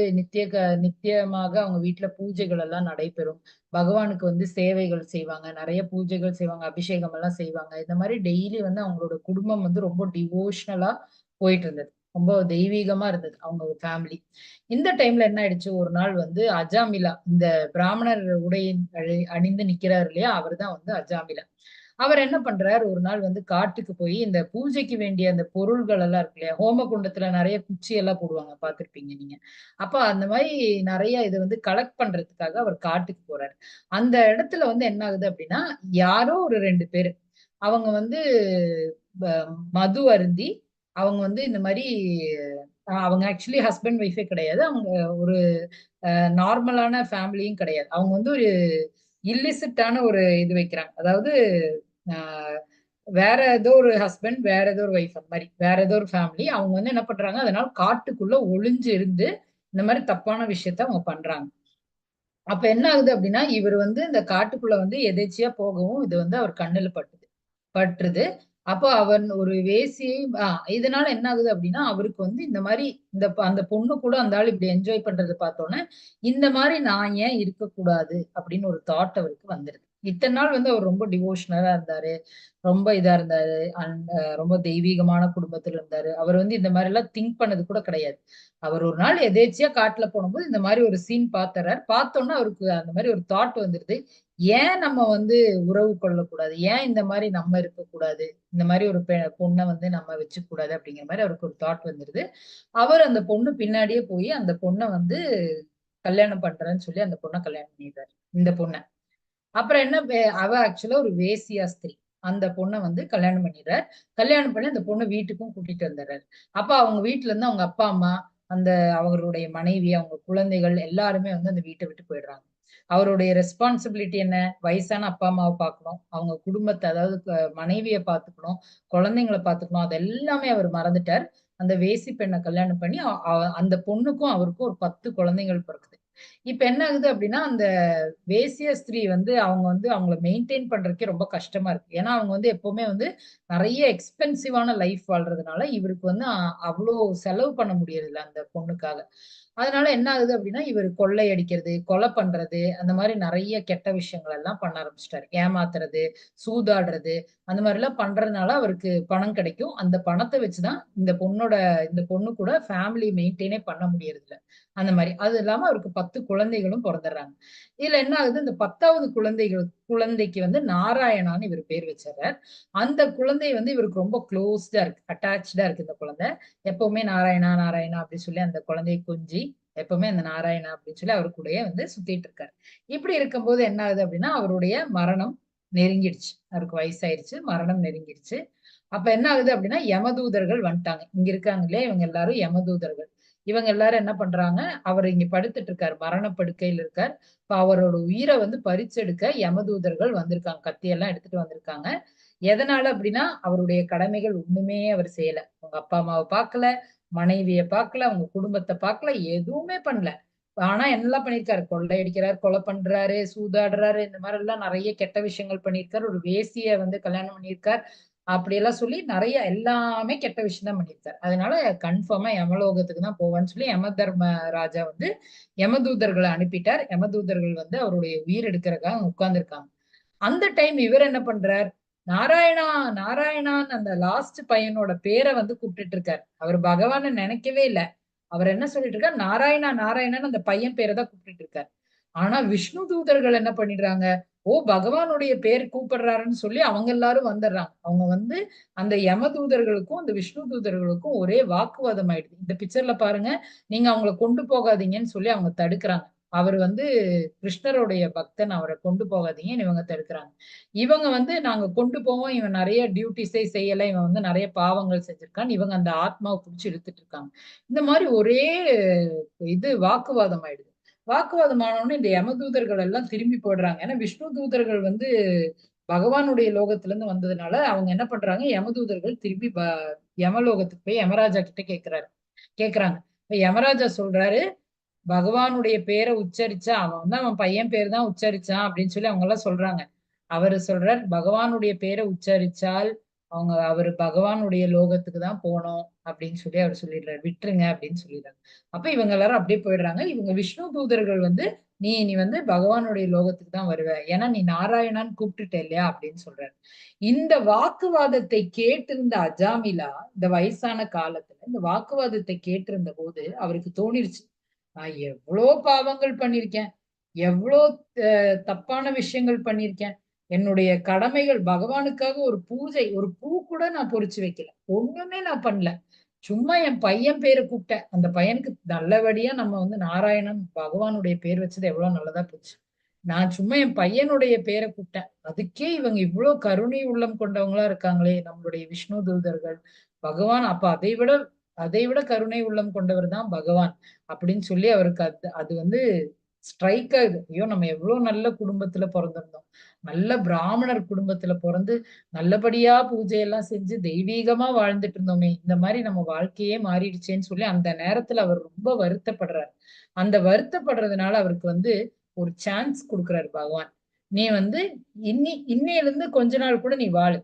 நித்தியமாக அவங்க வீட்டுல பூஜைகள் எல்லாம் நடைபெறும். பகவானுக்கு வந்து சேவைகள் செய்வாங்க, நிறைய பூஜைகள் செய்வாங்க, அபிஷேகம் எல்லாம் செய்வாங்க. இந்த மாதிரி டெய்லி வந்து அவங்களோட குடும்பம் வந்து ரொம்ப டிவோஷனலா போயிட்டு இருந்தது. ரொம்ப தெய்வீகமா இருந்தது அவங்க ஃபேமிலி. இந்த டைம்ல என்ன ஆயிடுச்சு, ஒரு நாள் வந்து அஜாமிலா, இந்த பிராமணர் உடையின் அணிந்து நிக்கிறாரு இல்லையா, அவர் தான் வந்து அஜாமிலா. அவர் என்ன பண்றாரு, ஒரு நாள் வந்து காட்டுக்கு போய் இந்த பூஜைக்கு வேண்டிய அந்த பொருள்கள் எல்லாம் இருக்கு இல்லையா, ஹோம குண்டத்துல நிறைய குச்சி எல்லாம் போடுவாங்க, பாத்திருப்பீங்க நீங்க. அப்ப அந்த மாதிரி நிறைய இது வந்து கலெக்ட் பண்றதுக்காக அவர் காட்டுக்கு போறாரு. அந்த இடத்துல வந்து என்ன ஆகுது அப்படின்னா யாரோ ஒரு 2 பேரு அவங்க வந்து மது அருந்தி அவங்க வந்து இந்த மாதிரி அவங்க ஆக்சுவலி ஹஸ்பண்ட் ஒய்ஃபே கிடையாது. அவங்க ஒரு நார்மலான ஃபேமிலியும் கிடையாது. அவங்க வந்து ஒரு இல்லிசிட்டான ஒரு இது வைக்கிறாங்க. அதாவது வேற ஏதோ ஒரு ஹஸ்பண்ட், வேற ஏதோ ஒரு ஒய்ஃப், அந்த மாதிரி வேற ஏதோ ஒரு ஃபேமிலி. அவங்க வந்து என்ன பண்றாங்க, அதனால காட்டுக்குள்ள ஒளிஞ்சு இருந்து இந்த மாதிரி தப்பான விஷயத்த அவங்க பண்றாங்க. அப்ப என்ன ஆகுது அப்படின்னா, இவர் வந்து இந்த காட்டுக்குள்ள வந்து எதேச்சியா போகவும் இது வந்து அவர் கண்ணுல பட்டுருது. அப்போ அவன் ஒரு வேசியை இதனால என்ன ஆகுது அப்படின்னா, அவருக்கு வந்து இந்த மாரி அந்த பொண்ணு கூட அந்த ஆள் இப்படி என்ஜாய் பண்றத பார்த்தோனே, இந்த மாரி நான் ஏன் இருக்கக்கூடாது அப்படின்னு ஒரு தாட் அவருக்கு வந்துருது. இத்தன நாள் வந்து அவர் ரொம்ப டிவோஷனலா இருந்தாரு. ரொம்ப இதா இருந்தாரு. ரொம்ப தெய்வீகமான குடும்பத்துல இருந்தாரு. அவர் வந்து இந்த மாரிலாம் திங்க் பண்ணது கூட கிடையாது. அவர் ஒரு நாள் எதேர்ச்சியா காட்டுல போனபோது இந்த மாரி ஒரு சீன் பாத்துறார். பார்த்தோனே அவருக்கு அந்த மாரி ஒரு தாட் வந்துருது. ஏன் நம்ம வந்து உறவு கொள்ளக்கூடாது? ஏன் இந்த மாரி நம்ம இருக்கக்கூடாது? இந்த மாரி ஒரு பொண்ண வந்து நம்ம வச்சுக்க கூடாது அப்படிங்கிற மாரி அவருக்கு ஒரு தாட் வந்துருது. அவர் அந்த பொண்ணு பின்னாடியே போய் அந்த பொண்ண வந்து கல்யாணம் பண்றேன்னு சொல்லி அந்த பொண்ண கல்யாணம் பண்ணிடுறாரு. இந்த பொண்ண. அப்புறம் என்ன அவ ஆக்சுவலா ஒரு வேசியா ஸ்திரீ. அந்த பொண்ண வந்து கல்யாணம் பண்ணிடுறார். கல்யாணம் பண்ணி அந்த பொண்ண வீட்டுக்கும் கூட்டிட்டு வந்துடுறாரு. அப்ப அவங்க வீட்ல இருந்து அவங்க அப்பா, அம்மா, அந்த அவர்களுடைய மனைவி, அவங்க குழந்தைகள் எல்லாருமே வந்து அந்த வீட்ட விட்டு போயிடுறாங்க. அவருடைய ரெஸ்பான்சிபிலிட்டி என்ன? வயசான அப்பா, அம்மாவ பார்க்கணும். அவங்க குடும்பத்த அதாவது மனைவிய பார்த்துக்கணும். குழந்தைங்கள பார்த்துக்கணும். அது எல்லாமே அவர் மறந்துட்டார். அந்த வேசி பெண்ண கல்யாணம் பண்ணி அந்த பொண்ணுக்கும் அவருக்கும் ஒரு 10 குழந்தைகள் பிறக்குது. இப்ப என்ன ஆகுது அப்படின்னா, அந்த வேசிய ஸ்திரீ வந்து அவங்க வந்து அவங்கள மெயின்டெயின் பண்றதுக்கே ரொம்ப கஷ்டமா இருக்கு. ஏன்னா, அவங்க வந்து எப்பவுமே வந்து நெறைய எக்ஸ்பென்சிவான லைஃப் வாழ்றதுனால, இவருக்கு வந்து அவ்ளோ செலவு பண்ண முடியறதில்ல அந்த பொண்ணுக்காக. அதனால என்ன ஆகுது அப்படின்னா, இவரு கொள்ளை அடிக்கிறது, கொலை பண்றது, அந்த மாரி நெறைய கெட்ட விஷயங்கள் எல்லாம் பண்ண ஆரம்பிச்சுட்டாரு. ஏமாத்துறது, சூதாடுறது, அந்த மாரிலாம் பண்றதுனால அவருக்கு பணம் கிடைக்கும். அந்த பணத்த வச்சு தான் இந்த பொண்ணு கூட ஃபேமிலி மெயின்டெயினே பண்ண முடியறதில்ல. அந்த மாரி. அது இல்லாம அவருக்கு 10 குழந்தைகளும் பொறந்துடுறாங்க. இதுல என்ன ஆகுது, இந்த 10வது குழந்தைக்கு வந்து நாராயணான்னு இவரு பேர் வச்சுர்றார். அந்த குழந்தை வந்து இவருக்கு ரொம்ப க்ளோஸ்டா இருக்கு. அட்டாச்டா இருக்கு இந்த குழந்தை. எப்பவுமே நாராயணா, நாராயணா அப்படி சொல்லி அந்த குழந்தைய கொஞ்சி, எப்பவுமே அந்த நாராயணா அப்படின்னு சொல்லி அவரு கூடயே வந்து சுத்திட்டு இருக்காரு. இப்படி இருக்கும்போது என்ன ஆகுது அப்படின்னா, அவருடைய மரணம் நெருங்கிடுச்சு. அவருக்கு வயசாயிருச்சு. மரணம் நெருங்கிடுச்சு. அப்ப என்ன ஆகுது அப்படின்னா, யமதூதர்கள் வந்துட்டாங்க. இங்க இருக்காங்க இல்லையா, இவங்க எல்லாரும் யமதூதர்கள். இவங்க எல்லாரும் என்ன பண்றாங்க, அவர் இங்க படுத்துட்டு இருக்காரு. மரண படுக்கையில இருக்கார். இப்ப அவரோட உயிர வந்து பறிச்செடுக்க யமதூதர்கள் வந்திருக்காங்க. கத்தியெல்லாம் எடுத்துட்டு வந்திருக்காங்க. எதனால அப்படின்னா, அவருடைய கடமைகள் ஒண்ணுமே அவர் செய்யல. அவங்க அப்பா, அம்மாவ பார்க்கல, மனைவிய பார்க்கல, அவங்க குடும்பத்த பார்க்கல, எதுவுமே பண்ணல. ஆனா என்னலாம் பண்ணியிருக்காரு, கொள்ளையடிக்கிறார், கொலை பண்றாரு, சூதாடுறாரு, இந்த மாரி எல்லாம் நெறைய கெட்ட விஷயங்கள் பண்ணியிருக்காரு. ஒரு வேசிய வந்து கல்யாணம் பண்ணியிருக்கார். அப்படியெல்லாம் சொல்லி நெறைய எல்லாமே கெட்ட விஷயம் தான் பண்ணியிருக்காரு. அதனால கன்ஃபார்மா யமலோகத்துக்கு தான் போவான்னு சொல்லி யமதர்மராஜா வந்து யமதூதர்கள அனுப்பிட்டார். யமதூதர்கள் வந்து அவருடைய உயிர் எடுக்கிறதுக்காக உட்கார்ந்திருக்காங்க. அந்த டைம் இவர் என்ன பண்றார், நாராயணா, நாராயணான்னு அந்த லாஸ்ட் பையனோட பேர வந்து கூப்பிட்டுட்டு இருக்காரு. அவர் பகவான நினைக்கவே இல்ல. அவர் என்ன சொல்லிட்டு இருக்கார், நாராயணா, நாராயணான்னு அந்த பையன் பேர தான் கூப்பிட்டுட்டு இருக்காரு. ஆனா விஷ்ணு தூதர்கள் என்ன பண்ணிடுறாங்க, ஓ பகவானுடைய பேர் கூப்பிடுறாருன்னு சொல்லி அவங்க எல்லாரும் வந்துடுறாங்க. அவங்க வந்து அந்த யம தூதர்களுக்கும் அந்த விஷ்ணு தூதர்களுக்கும் ஒரே வாக்குவாதம் ஆயிடுது. இந்த பிக்சர்ல பாருங்க, நீங்க அவங்கள கொண்டு போகாதீங்கன்னு சொல்லி அவங்க தடுக்கிறாங்க. அவர் வந்து கிருஷ்ணருடைய பக்தன், அவரை கொண்டு போகாதீங்கன்னு இவங்க தடுக்கிறாங்க. இவங்க வந்து நாங்க கொண்டு போவோம், இவன் நிறைய டியூட்டிஸே செய்யல, இவன் வந்து நிறைய பாவங்கள் செஞ்சிருக்கான்னு இவங்க அந்த ஆத்மாவை புடிச்சு இழுத்துட்டு இருக்காங்க. இந்த மாதிரி ஒரே இது வாக்குவாதம் ஆயிடுது. வாக்குவாதம் ஆனவுடனே இந்த யமதூதர்கள் எல்லாம் திரும்பி போயிடுறாங்க. ஏன்னா விஷ்ணு தூதர்கள் வந்து பகவானுடைய லோகத்துல இருந்து வந்ததுனால அவங்க என்ன பண்றாங்க, யமதூதர்கள் திரும்பி யமலோகத்துக்கு போய் யமராஜா கிட்ட கேக்குறாங்க. இப்ப யமராஜா சொல்றாரு, பகவானுடைய பேரை உச்சரிச்சா அவன் வந்து அவன் பையன் பேர் தான் உச்சரிச்சான் அப்படின்னு சொல்லி அவங்க எல்லாம் சொல்றாங்க. அவரு சொல்றார், பகவானுடைய பேரை உச்சரிச்சால் அவரு பகவானுடைய லோகத்துக்கு தான் போனோம் அப்படின்னு சொல்லி அவர் சொல்லிடுறாரு. விட்டுருங்க அப்படின்னு சொல்லிடுறாங்க. அப்ப இவங்க எல்லாரும் அப்படியே போயிடுறாங்க. இவங்க விஷ்ணு தூதர்கள் வந்து நீ வந்து பகவானுடைய லோகத்துக்கு தான் வருவ. ஏன்னா நீ நாராயணான்னு கூப்பிட்டுட்ட இல்லையா அப்படின்னு சொல்றாரு. இந்த வாக்குவாதத்தை கேட்டிருந்த அஜாமிலா இந்த வயசான காலத்துல இந்த வாக்குவாதத்தை கேட்டிருந்த போது அவருக்கு தோணிருச்சு, நான் எவ்வளோ பாவங்கள் பண்ணிருக்கேன், எவ்வளோ தப்பான விஷயங்கள் பண்ணிருக்கேன். என்னுடைய கடமைகள் பகவானுக்காக ஒரு பூஜை, ஒரு பூ கூட நான் பொறிச்சு வைக்கல, ஒண்ணுமே நான் பண்ணல. சும்மா என் பையன் பேரை கூப்பிட்டேன். அந்த பையனுக்கு நல்லபடியா நம்ம வந்து நாராயணன் பகவானுடைய பேர் வச்சது எவ்வளவு நல்லதா போச்சு. நான் சும்மா என் பையனுடைய பேரை கூப்பிட்டேன். அதுக்கே இவங்க இவ்வளவு கருணை உள்ளம் கொண்டவங்களா இருக்காங்களே நம்மளுடைய விஷ்ணு தூதர்கள். பகவான் அப்ப அதை விட கருணை உள்ளம் கொண்டவர் தான் பகவான் அப்படின்னு சொல்லி அவருக்கு அது அது வந்து ஸ்ட்ரைக் ஆகுது. ஐயோ நம்ம எவ்வளவு நல்ல குடும்பத்துல பிறந்திருந்தோம், நல்ல பிராமணர் குடும்பத்துல பிறந்து நல்லபடியா பூஜை எல்லாம் செஞ்சு தெய்வீகமா வாழ்ந்துட்டு இருந்தோமே, இந்த மாதிரி நம்ம வாழ்க்கையே மாறிடுச்சேன்னு சொல்லி அந்த நேரத்துல அவர் ரொம்ப வருத்தப்படுறார். அந்த வருத்தப்படுறதுனால அவருக்கு வந்து ஒரு சான்ஸ் கொடுக்குறாரு பகவான். நீ வந்து இன்னையில இருந்து கொஞ்ச நாள் கூட நீ வாழு,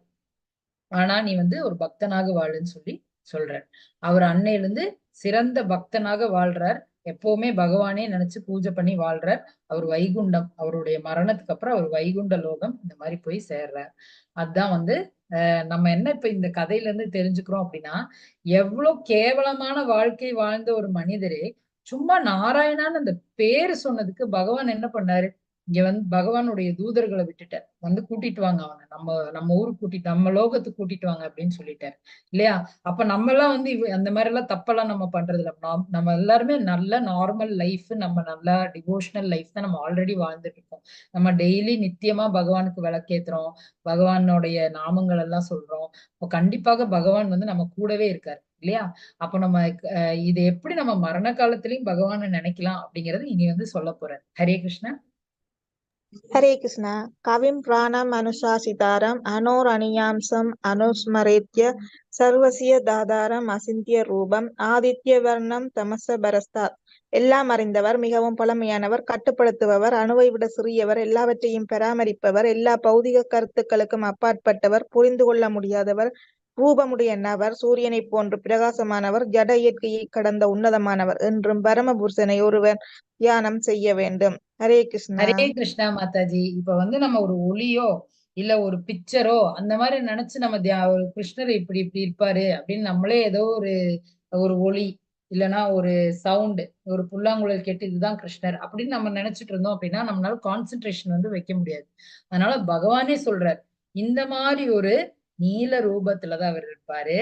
ஆனா நீ வந்து ஒரு பக்தனாக வாழுன்னு சொல்லி சொல்றார். அவர் அன்னையில இருந்து சிறந்த பக்தனாக வாழ்றார். எப்பவுமே பகவானே நினைச்சு பூஜை பண்ணி வாழ்றார். அவர் வைகுண்டம், அவருடைய மரணத்துக்கு அப்புறம் அவர் வைகுண்ட லோகம் இந்த மாதிரி போய் சேர்றார். அதுதான் வந்து நம்ம என்ன இப்ப இந்த கதையில இருந்து தெரிஞ்சுக்கிறோம் அப்படின்னா, எவ்வளவு கேவலமான வாழ்க்கை வாழ்ந்த ஒரு மனிதரே சும்மா நாராயணான்னு அந்த பேரு சொன்னதுக்கு பகவான் என்ன பண்ணாரு, இங்க வந்து பகவானுடைய தூதர்களை விட்டுட்டார், வந்து கூட்டிட்டு வாங்க அவனை, நம்ம ஊருக்கு கூட்டிட்டு, நம்ம லோகத்துக்கு கூட்டிட்டு வாங்க அப்படின்னு சொல்லிட்டாரு இல்லையா? அப்ப நம்ம எல்லாம் வந்து அந்த மாதிரி எல்லாம் தப்பெல்லாம் நம்ம பண்றது இல்லை. நம்ம எல்லாருமே நல்ல நார்மல் லைஃப், நம்ம நல்லா டிவோஷனல் லைஃப் தான் நம்ம ஆல்ரெடி வாழ்ந்துட்டு இருக்கோம். நம்ம டெய்லி நித்தியமா பகவானுக்கு விளக்கேத்துறோம், பகவானுடைய நாமங்கள் எல்லாம் சொல்றோம். இப்போ கண்டிப்பாக பகவான் வந்து நம்ம கூடவே இருக்காரு இல்லையா? அப்ப நம்ம இதை எப்படி நம்ம மரண காலத்திலயும் பகவானை நினைக்கலாம் அப்படிங்கறது இனி வந்து சொல்ல போறார். ஹரே கிருஷ்ணா. हरे कृष्ण। कविं प्राणम् अनुशासितारम् अनोरणीयांसम् अनुस्मरेत्य सर्वस्य दातारम् अचिन्त्य ரூபம் ஆதித்யவர்ணம் தமச பரஸ்தாத். எல்லாம் அறிந்தவர், மிகவும் பழமையானவர், கட்டுப்படுத்துபவர், அணுவை விட சிறியவர், எல்லாவற்றையும் பராமரிப்பவர், எல்லா பௌதிக கருத்துக்களுக்கும் அப்பாற்பட்டவர், புரிந்து கொள்ள முடியாதவர், ரூபமுடைய நபர், சூரியனைப் போன்று பிரகாசமானவர், ஜட இயற்கையை கடந்த உன்னதமானவர் என்றும் பரமபுருஷனை ஒருவர் தியானம் செய்ய வேண்டும். ஹரே கிருஷ்ணா. ஹரே கிருஷ்ணா மாதாஜி. இப்ப வந்து நம்ம ஒரு ஒளியோ இல்ல ஒரு பிக்சரோ அந்த மாதிரி நினைச்சு நம்ம ஒரு கிருஷ்ணர் இப்படி இப்படி இருப்பாரு அப்படின்னு நம்மளே ஏதோ ஒரு ஒரு ஒளி இல்லைன்னா ஒரு சவுண்ட், ஒரு புல்லாங்குழல் கேட்டு இதுதான் கிருஷ்ணர் அப்படின்னு நம்ம நினைச்சிட்டு இருந்தோம் அப்படின்னா நம்மளால கான்சென்ட்ரேஷன் வந்து வைக்க முடியாது. அதனால பகவானே சொல்றார், இந்த மாதிரி ஒரு நீல ரூபத்துலதான் அவர் இருப்பாரு.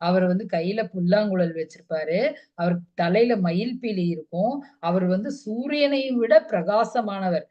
அவர் வந்து கையில புல்லாங்குழல் வச்சிருப்பாரு, அவர் தலையில மயில் பீலி இருக்கும், அவர் வந்து சூரியனை விட பிரகாசமானவர்.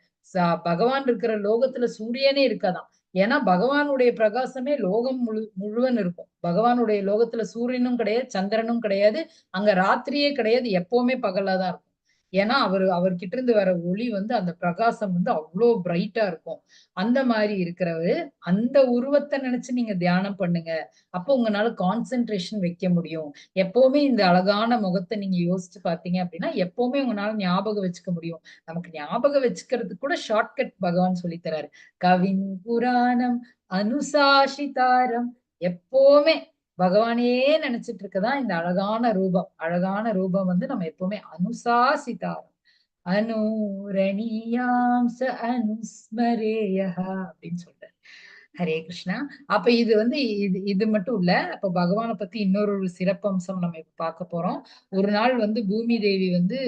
பகவான் இருக்கிற லோகத்துல சூரியனே இருக்காதான். ஏன்னா பகவானுடைய பிரகாசமே லோகம் முழுவன் இருக்கும். பகவானுடைய லோகத்துல சூரியனும் கிடையாது, சந்திரனும் கிடையாது, அங்க ராத்திரியே கிடையாது, எப்பவுமே பகலாதான் இருக்கும். ஏன்னா அவர்கிட்ட இருந்து வர ஒளி வந்து அந்த பிரகாசம் வந்து அவ்வளோ பிரைட்டா இருக்கும். அந்த மாதிரி இருக்கிறவரு அந்த உருவத்தை நினைச்சு நீங்க தியானம் பண்ணுங்க. அப்போ உங்களால கான்சென்ட்ரேஷன் வைக்க முடியும். எப்பவுமே இந்த அழகான முகத்தை நீங்க யோசிச்சு பார்த்தீங்க அப்படின்னா எப்பவுமே உங்களால ஞாபகம் வச்சுக்க முடியும். நமக்கு ஞாபகம் வச்சுக்கிறதுக்கு கூட ஷார்ட்கட் பகவான் சொல்லி தராரு. கவின் புராணம் அனுசாசிதாரம். எப்பவுமே பகவானையே நினைச்சிட்டு இருக்கதான் இந்த அழகான ரூபம். அழகான ரூபம் வந்து நம்ம எப்பவுமே அனுசாசிதாரம், அனுரணீயாம்ச அனுஸ்மரேயா அப்படின்னு சொல்றாரு. ஹரே கிருஷ்ணா. அப்ப இது வந்து இது மட்டும் இல்ல, அப்ப பகவானை பத்தி இன்னொரு சிறப்பம்சம் நம்ம இப்ப பார்க்க போறோம். ஒரு நாள் வந்து பூமி தேவி வந்து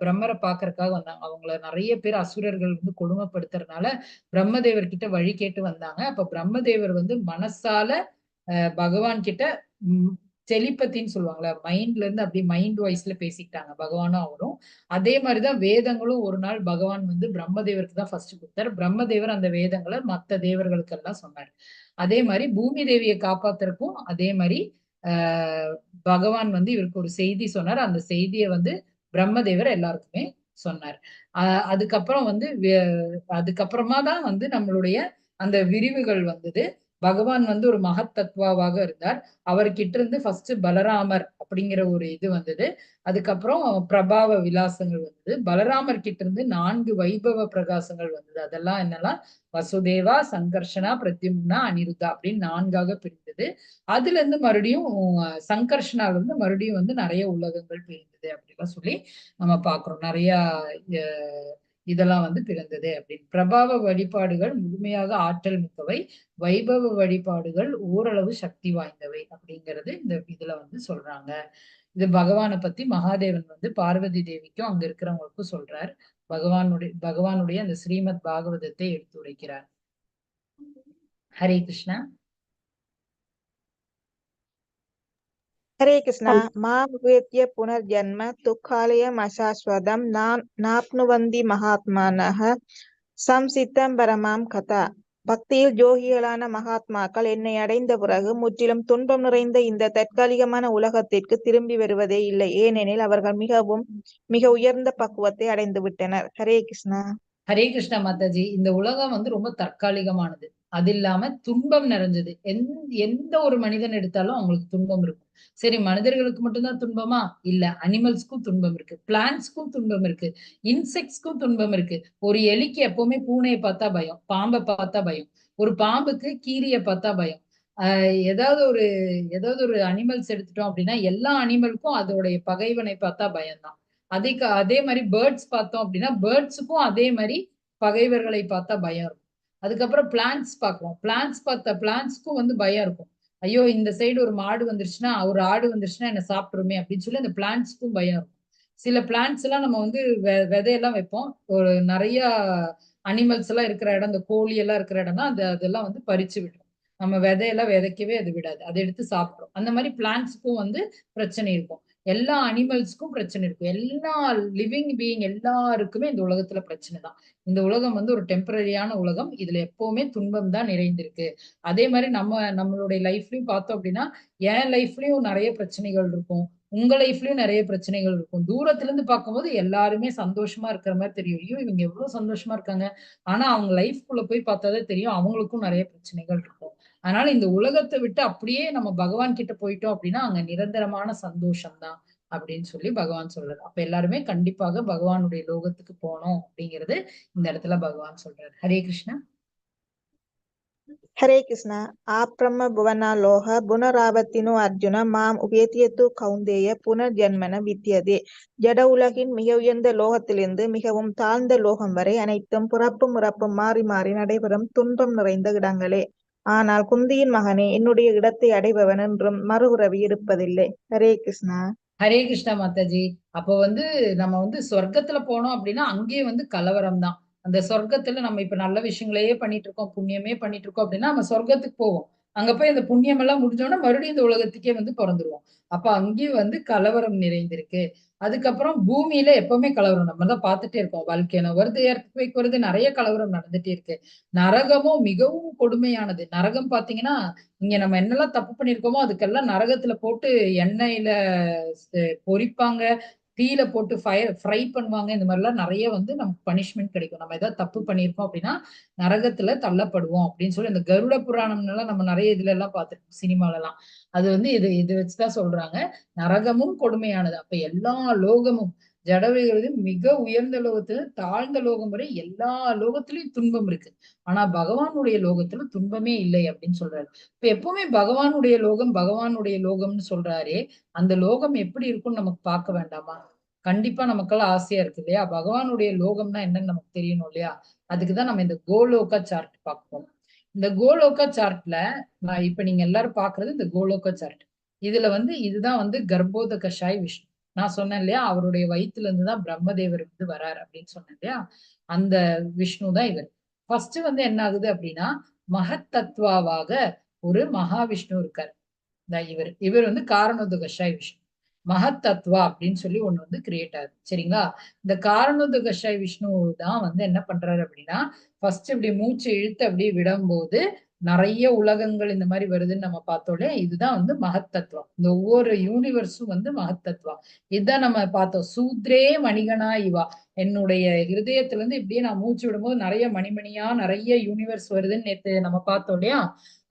பிரம்மரை பாக்குறதுக்காக வந்தாங்க. அவங்கள நிறைய பேர் அசுரர்கள் வந்து கொடுமைப்படுத்துறதுனால பிரம்மதேவர் கிட்ட வழி கேட்டு வந்தாங்க. அப்ப பிரம்மதேவர் வந்து மனசால பகவான் கிட்ட டெலிபத்தின்னு சொல்லுவாங்கல்ல, மைண்ட்ல இருந்து அப்படி மைண்ட் வாய்ஸ்ல பேசிக்கிட்டாங்க பகவானும் அவரும். அதே மாதிரிதான் வேதங்களும் ஒரு நாள் பகவான் வந்து பிரம்மதேவருக்கு தான் ஃபர்ஸ்ட் கொடுத்தாரு. பிரம்மதேவர் அந்த வேதங்களை மத்த தேவர்களுக்கு எல்லாம் சொன்னார். அதே மாதிரி பூமி தேவியை காப்பாத்துறதுக்கும் அதே மாதிரி பகவான் வந்து இவருக்கு ஒரு செய்தி சொன்னார். அந்த செய்தியை வந்து பிரம்மதேவர் எல்லாருக்குமே சொன்னார். அதுக்கப்புறம் வந்து அதுக்கப்புறமா தான் வந்து நம்மளுடைய அந்த விரிவுகள் வந்தது. பகவான் வந்து ஒரு மகத் தத்துவாவாக இருந்தார். அவர்கிட்ட இருந்து ஃபர்ஸ்ட் பலராமர் அப்படிங்கிற ஒரு இது வந்தது. அதுக்கப்புறம் பிரபாவ விலாசங்கள் வந்தது. பலராமர் கிட்ட இருந்து 4 வைபவ பிரகாசங்கள் வந்தது. அதெல்லாம் என்னெல்லாம் வசுதேவா, சங்கர்ஷனா, பிரத்யும்னா, அனிருத்தா அப்படின்னு 4ஆக பிரிந்தது. அதுல இருந்து மறுபடியும் சங்கர்ஷனால இருந்து மறுபடியும் வந்து நிறைய உலகங்கள் பிரிந்தது அப்படிலாம் சொல்லி நம்ம பாக்குறோம். நிறைய இதெல்லாம் வந்து பிறந்தது அப்படின்னு. பிரபாவ வழிபாடுகள் முழுமையாக ஆற்றல் மிக்கவை, வைபவ வழிபாடுகள் ஓரளவு சக்தி வாய்ந்தவை அப்படிங்கிறது இந்த இதுல வந்து சொல்றாங்க. இது பகவானை பத்தி மகாதேவன் வந்து பார்வதி தேவிக்கும் அங்க இருக்கிறவங்களுக்கும் சொல்றார். பகவானுடைய அந்த ஸ்ரீமத் பாகவதத்தை எடுத்துரைக்கிறார். ஹரே கிருஷ்ணா. हरे कृष्ण। मां वेत्य पुनर्जन्म दुःखालयम् अशाश्वतं नाप्नुवन्ति महात्मानः संसितं परमां कथा। பக்தியில் ஜோகிகளான மகாத்மாக்கள் என்னை அடைந்த பிறகு முற்றிலும் துன்பம் நிறைந்த இந்த தற்காலிகமான உலகத்திற்கு திரும்பி வருவதே இல்லை. ஏனெனில் அவர்கள் மிக உயர்ந்த பக்குவத்தை அடைந்து விட்டனர். ஹரே கிருஷ்ணா. ஹரே கிருஷ்ணா மாதாஜி. இந்த உலகம் வந்து ரொம்ப தற்காலிகமானது, அது இல்லாம துன்பம் நிறைஞ்சது. எந்த ஒரு மனிதன் எடுத்தாலும் அவங்களுக்கு துன்பம் இருக்கும். சரி, மனிதர்களுக்கு மட்டும்தான் துன்பமா? இல்ல, அனிமல்ஸ்க்கும் துன்பம் இருக்கு, பிளான்ட்ஸ்க்கும் துன்பம் இருக்கு, இன்செக்ட்ஸ்க்கும் துன்பம் இருக்கு. ஒரு எலிக்கு எப்பவுமே பூனையை பார்த்தா பயம், பாம்பை பார்த்தா பயம். ஒரு பாம்புக்கு கீரியை பார்த்தா பயம். ஏதாவது ஒரு அனிமல்ஸ் எடுத்துட்டோம் அப்படின்னா எல்லா அனிமலுக்கும் அதோடைய பகைவனை பார்த்தா பயம்தான். அதே மாதிரி பேர்ட்ஸ் பார்த்தோம் அப்படின்னா பேர்ட்ஸுக்கும் அதே மாதிரி பகைவர்களை பார்த்தா பயம் இருக்கும். அதுக்கப்புறம் பிளான்ட்ஸ் பார்க்கிறோம், பிளான்ட்ஸ்க்கும் வந்து பயம் இருக்கும். ஐயோ, இந்த சைடு ஒரு மாடு வந்துருச்சுன்னா, ஒரு ஆடு வந்துருச்சுன்னா என்ன சாப்பிட்டுருமே அப்படின்னு சொல்லி அந்த பிளான்ட்ஸ்க்கும் பயம் இருக்கும். சில பிளான்ட்ஸ் எல்லாம் நம்ம வந்து விதையெல்லாம் வைப்போம். ஒரு நிறைய அனிமல்ஸ் எல்லாம் இருக்கிற இடம், இந்த கோழி எல்லாம் இருக்கிற இடம்னா அதெல்லாம் வந்து பறிச்சு விடும். நம்ம விதையெல்லாம் விதைக்கவே அது விடாது, அதை எடுத்து சாப்பிடும். அந்த மாதிரி பிளான்ட்ஸ்க்கும் வந்து பிரச்சனை இருக்கும். எல்லா அனிமல்ஸ்க்கும் பிரச்சனை இருக்கும். எல்லா லிவிங் பீயிங் எல்லாருக்குமே இந்த உலகத்துல பிரச்சனை தான். இந்த உலகம் வந்து ஒரு டெம்பரரியான உலகம், இதுல எப்பவுமே துன்பம் தான் நிறைந்திருக்கு. அதே மாதிரி நம்மளுடைய லைஃப்லயும் பார்த்தோம் அப்படின்னா, என் லைஃப்லயும் நிறைய பிரச்சனைகள் இருக்கும், உங்க லைஃப்லயும் நிறைய பிரச்சனைகள் இருக்கும். தூரத்துல இருந்து பார்க்கும்போது எல்லாருமே சந்தோஷமா இருக்கிற மாதிரி தெரியும். ஐயோ, இவங்க எவ்வளவு சந்தோஷமா இருக்காங்க. ஆனா அவங்க லைஃப்குள்ள போய் பார்த்தாதான் தெரியும் அவங்களுக்கும் நிறைய பிரச்சனைகள் இருக்கும். அதனால இந்த உலகத்தை விட்டு அப்படியே நம்ம பகவான் கிட்ட போயிட்டோம் அப்படின்னா அங்க நிரந்தரமான சந்தோஷம் தான் அப்படின்னு சொல்லி பகவான் சொல்றாரு. அப்ப எல்லாருமே கண்டிப்பாக பகவானுடைய லோகத்துக்கு போனோம் அப்படிங்கிறது இந்த இடத்துல பகவான் சொல்றாரு. ஹரே கிருஷ்ணா. ஹரே கிருஷ்ணா. ஆப்ரம்ம புவனா லோக புனராவர்த்தினோ அர்ஜுன மாம் உபேத்தியத்து கௌந்தேய புனர்ஜன்மன வித்தியதே. ஜட உலகின் மிக உயர்ந்த லோகத்திலிருந்து மிகவும் தாழ்ந்த லோகம் வரை அனைத்தும் பிறப்பும் இறப்பும் மாறி மாறி நடைபெறும் துன்பம் நிறைந்த இடங்களே. ஆனால் குந்தியின் மகனே, என்னுடைய இடத்தை அடைபவன் என்றும் மறுபிறவி இருப்பதில்லை. ஹரே கிருஷ்ணா. ஹரே கிருஷ்ணா மாதாஜி. அப்போ வந்து நம்ம வந்து சொர்க்கத்துல போனோம் அப்படின்னா அங்கேயே வந்து கலவரம் தான். அந்த சொர்க்கத்துல நம்ம இப்ப நல்ல விஷயங்களையே பண்ணிட்டு இருக்கோம், புண்ணியமே பண்ணிட்டு இருக்கோம் அப்படின்னா நம்ம சொர்க்கத்துக்கு போவோம். அங்க போய் அந்த புண்ணியம் எல்லாம் முடிஞ்சோன்னா மறுபடியும் இந்த உலகத்துக்கே வந்து பிறந்துருவோம். அப்ப அங்கேயும் வந்து கலவரம் நிறைந்திருக்கு. அதுக்கப்புறம் பூமியில எப்பவுமே கலவரம் நம்ம தான் பார்த்துட்டே இருக்கோம். வாழ்க்கையில வருது, எர்த்குவேக் வருது, நிறைய கலவரம் நடந்துட்டே இருக்கு. நரகமும் மிகவும் கொடுமையானது. நரகம் பாத்தீங்கன்னா, இங்க நம்ம என்னெல்லாம் தப்பு பண்ணிருக்கோமோ அதுக்கெல்லாம் நரகத்துல போட்டு எண்ணெயில பொரிப்பாங்க, தீயில போட்டு ஃப்ரை பண்ணுவாங்க. இந்த மாதிரிலாம் நிறைய வந்து நமக்கு பனிஷ்மெண்ட் கிடைக்கும். நம்ம ஏதாவது தப்பு பண்ணியிருக்கோம் அப்படின்னா நரகத்துல தள்ளப்படுவோம் அப்படின்னு சொல்லி இந்த கருட புராணம்லாம் நம்ம நிறைய இதுல எல்லாம் பார்த்திருக்கோம், சினிமால எல்லாம். அது வந்து இது வச்சுதான் சொல்றாங்க. நரகமும் கொடுமையானது. அப்ப எல்லா லோகமும் ஜடவைகிறது மிக உயர்ந்த லோகத்துல தாழ்ந்த லோகம் வரை எல்லா லோகத்திலயும் துன்பம் இருக்கு. ஆனா பகவானுடைய லோகத்துல துன்பமே இல்லை அப்படின்னு சொல்றாரு. இப்ப எப்பவுமே பகவானுடைய லோகம்னு சொல்றாரே, அந்த லோகம் எப்படி இருக்கும்னு நமக்கு பார்க்க வேண்டாமா? கண்டிப்பா நமக்கெல்லாம் ஆசையா இருக்கு இல்லையா? பகவானுடைய லோகம்னா என்னன்னு நமக்கு தெரியணும் இல்லையா? அதுக்குதான் நம்ம இந்த கோலோகா சார்ட் பார்ப்போம். இந்த கோலோகா சார்ட்ல இப்ப நீங்க எல்லாரும் பாக்குறது இந்த கோலோகா சார்ட். இதுல வந்து இதுதான் வந்து கர்ப்போத கஷாய் விஷ்ணு. நான் சொன்னேன் இல்லையா, அவருடைய வயிற்றுல இருந்துதான் பிரம்மதேவர் வந்து வராரு அப்படின்னு சொன்னேன் இல்லையா? அந்த விஷ்ணு தான் இவர். ஃபர்ஸ்ட் வந்து என்ன ஆகுது அப்படின்னா, மகத் தத்துவாவாக ஒரு மகாவிஷ்ணு இருக்காரு. இவர் வந்து காரணோத கஷாய் விஷ்ணு. மகத் தத்வா அப்படின்னு சொல்லி ஒண்ணு வந்து கிரியேட் ஆகுது. சரிங்களா? இந்த காரணோத கஷாய் விஷ்ணு தான் வந்து என்ன பண்றாரு அப்படின்னா, ஃபர்ஸ்ட் இப்படி மூச்சு இழுத்து அப்படியே விடும்போது நிறைய உலகங்கள் இந்த மாதிரி வருதுன்னு நம்ம பார்த்தோம்ல. இதுதான் வந்து மகத்தத்துவம். இந்த ஒவ்வொரு யூனிவர்ஸும் வந்து மகத்தத்துவம். இதுதான் நம்ம பார்த்தோம். சூத்ரே மணிகனா இவா. என்னுடைய ஹிருதயத்துல இருந்து இப்படியே நான் மூச்சு விடும்போது நிறைய மணிமணியா நிறைய யூனிவர்ஸ் வருதுன்னு நேத்து நம்ம பார்த்தோம் இல்லையா?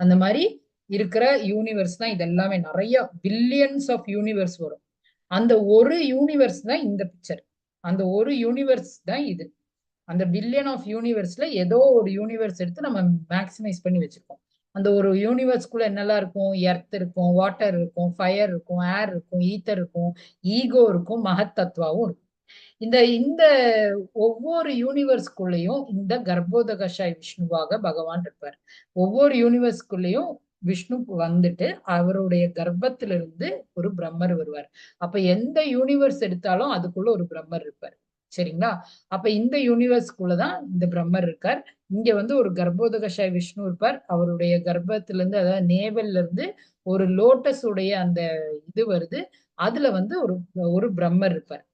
அந்த மாதிரி இருக்கிற யூனிவர்ஸ் தான் இது எல்லாமே. நிறைய பில்லியன்ஸ் ஆஃப் யூனிவர்ஸ் வரும். அந்த ஒரு யூனிவர்ஸ் தான் இந்த பிக்சர். அந்த ஒரு யூனிவர்ஸ் தான் இது. அந்த பில்லியன் ஆஃப் யூனிவர்ஸ்ல ஏதோ ஒரு யூனிவர்ஸ் எடுத்து நம்ம மேக்சிமைஸ் பண்ணி வச்சிருக்கோம். அந்த ஒரு யூனிவர்ஸ்குள்ள என்னெல்லாம் இருக்கும்? எர்த் இருக்கும், வாட்டர் இருக்கும், ஃபயர் இருக்கும், ஏர் இருக்கும், ஈத்தர் இருக்கும், ஈகோ இருக்கும், மகத்தத்துவாவும் இருக்கும். இந்த ஒவ்வொரு யூனிவர்ஸ்குள்ளேயும் இந்த கர்ப்போத கஷாய் விஷ்ணுவாக பகவான் இருப்பார். ஒவ்வொரு யூனிவர்ஸ்குள்ளேயும் விஷ்ணு வந்துட்டு அவருடைய கர்ப்பத்திலிருந்து ஒரு பிரம்மர் வருவார். அப்ப எந்த யூனிவர்ஸ் எடுத்தாலும் அதுக்குள்ள ஒரு பிரம்மர் இருப்பார். சரிங்களா? அப்ப இந்த யூனிவர்ஸ்குள்ளதான் இந்த பிரம்மர் இருக்கார். இங்க வந்து ஒரு கர்ப்போத கஷாய் விஷ்ணு இருப்பார். அவருடைய கர்ப்பத்திலிருந்து, அதாவது நேவல்ல இருந்து ஒரு லோட்டஸ் உடைய அந்த இது வருது. அதுல வந்து ஒரு பிரம்மர் இருப்பார்.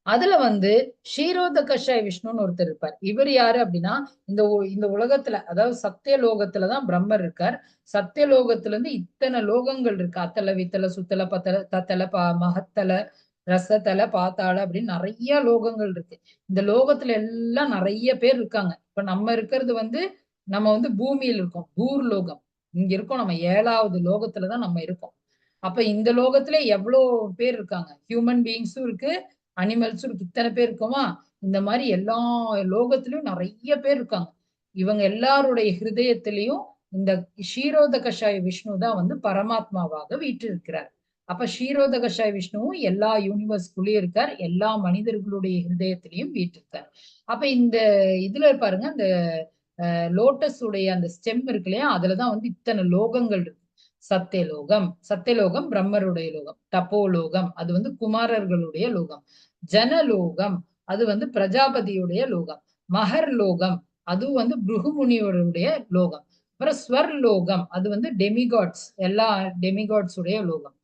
அதுல வந்து க்ஷீரோத கஷாய விஷ்ணுன்னு ஒருத்தர் இருப்பார். இவர் யாரு அப்படின்னா, இந்த உலகத்துல, அதாவது சத்திய லோகத்துலதான் பிரம்மர் இருக்கார். சத்திய லோகத்துல இருந்து இத்தனை லோகங்கள் இருக்கு. அத்தல வித்தல சுத்தல பத்தல தத்தல மகத்தல ரசத்தல பாத்தாள அப்படின்னு நிறைய லோகங்கள் இருக்கு. இந்த லோகத்துல எல்லாம் நிறைய பேர் இருக்காங்க. இப்ப நம்ம இருக்கிறது வந்து, நம்ம வந்து பூமியில் இருக்கோம், பூர் லோகம். இங்க இருக்கோம், நம்ம 7வது லோகத்துலதான் நம்ம இருக்கோம். அப்ப இந்த லோகத்துல எவ்வளவு பேர் இருக்காங்க, ஹியூமன் பீயிங்ஸும் இருக்கு, அனிமல்ஸும் இருக்கு. இத்தனை பேர் இருக்கோமா, இந்த மாதிரி எல்லா லோகத்திலயும் நிறைய பேர் இருக்காங்க. இவங்க எல்லாருடைய ஹிருதயத்திலையும் இந்த க்ஷீரோத கஷாய விஷ்ணு தான் வந்து பரமாத்மாவாக வீற்றிருக்கிறார். அப்ப க்ஷீரோத கஷாய விஷ்ணுவும் எல்லா யூனிவர்ஸ்குள்ளேயும் இருக்கார், எல்லா மனிதர்களுடைய ஹிருதயத்திலையும் வீற்றிருக்கார். அப்ப இந்த இதுல பாருங்க, இந்த லோட்டஸ் உடைய அந்த ஸ்டெம் இருக்கு இல்லையா, அதுலதான் வந்து இத்தனை லோகங்கள் இருக்கு. சத்தியலோகம் பிரம்மருடைய லோகம். தப்போலோகம் அது வந்து குமாரர்களுடைய லோகம். ஜனலோகம் அது வந்து பிரஜாபதியுடைய லோகம். மகர் லோகம் அதுவும் வந்து பிருகுமுனியோருடைய லோகம். அப்புறம் ஸ்வர் லோகம் அது வந்து டெமிகாட்ஸ், எல்லா டெமிகாட்ஸ் உடைய லோகம்.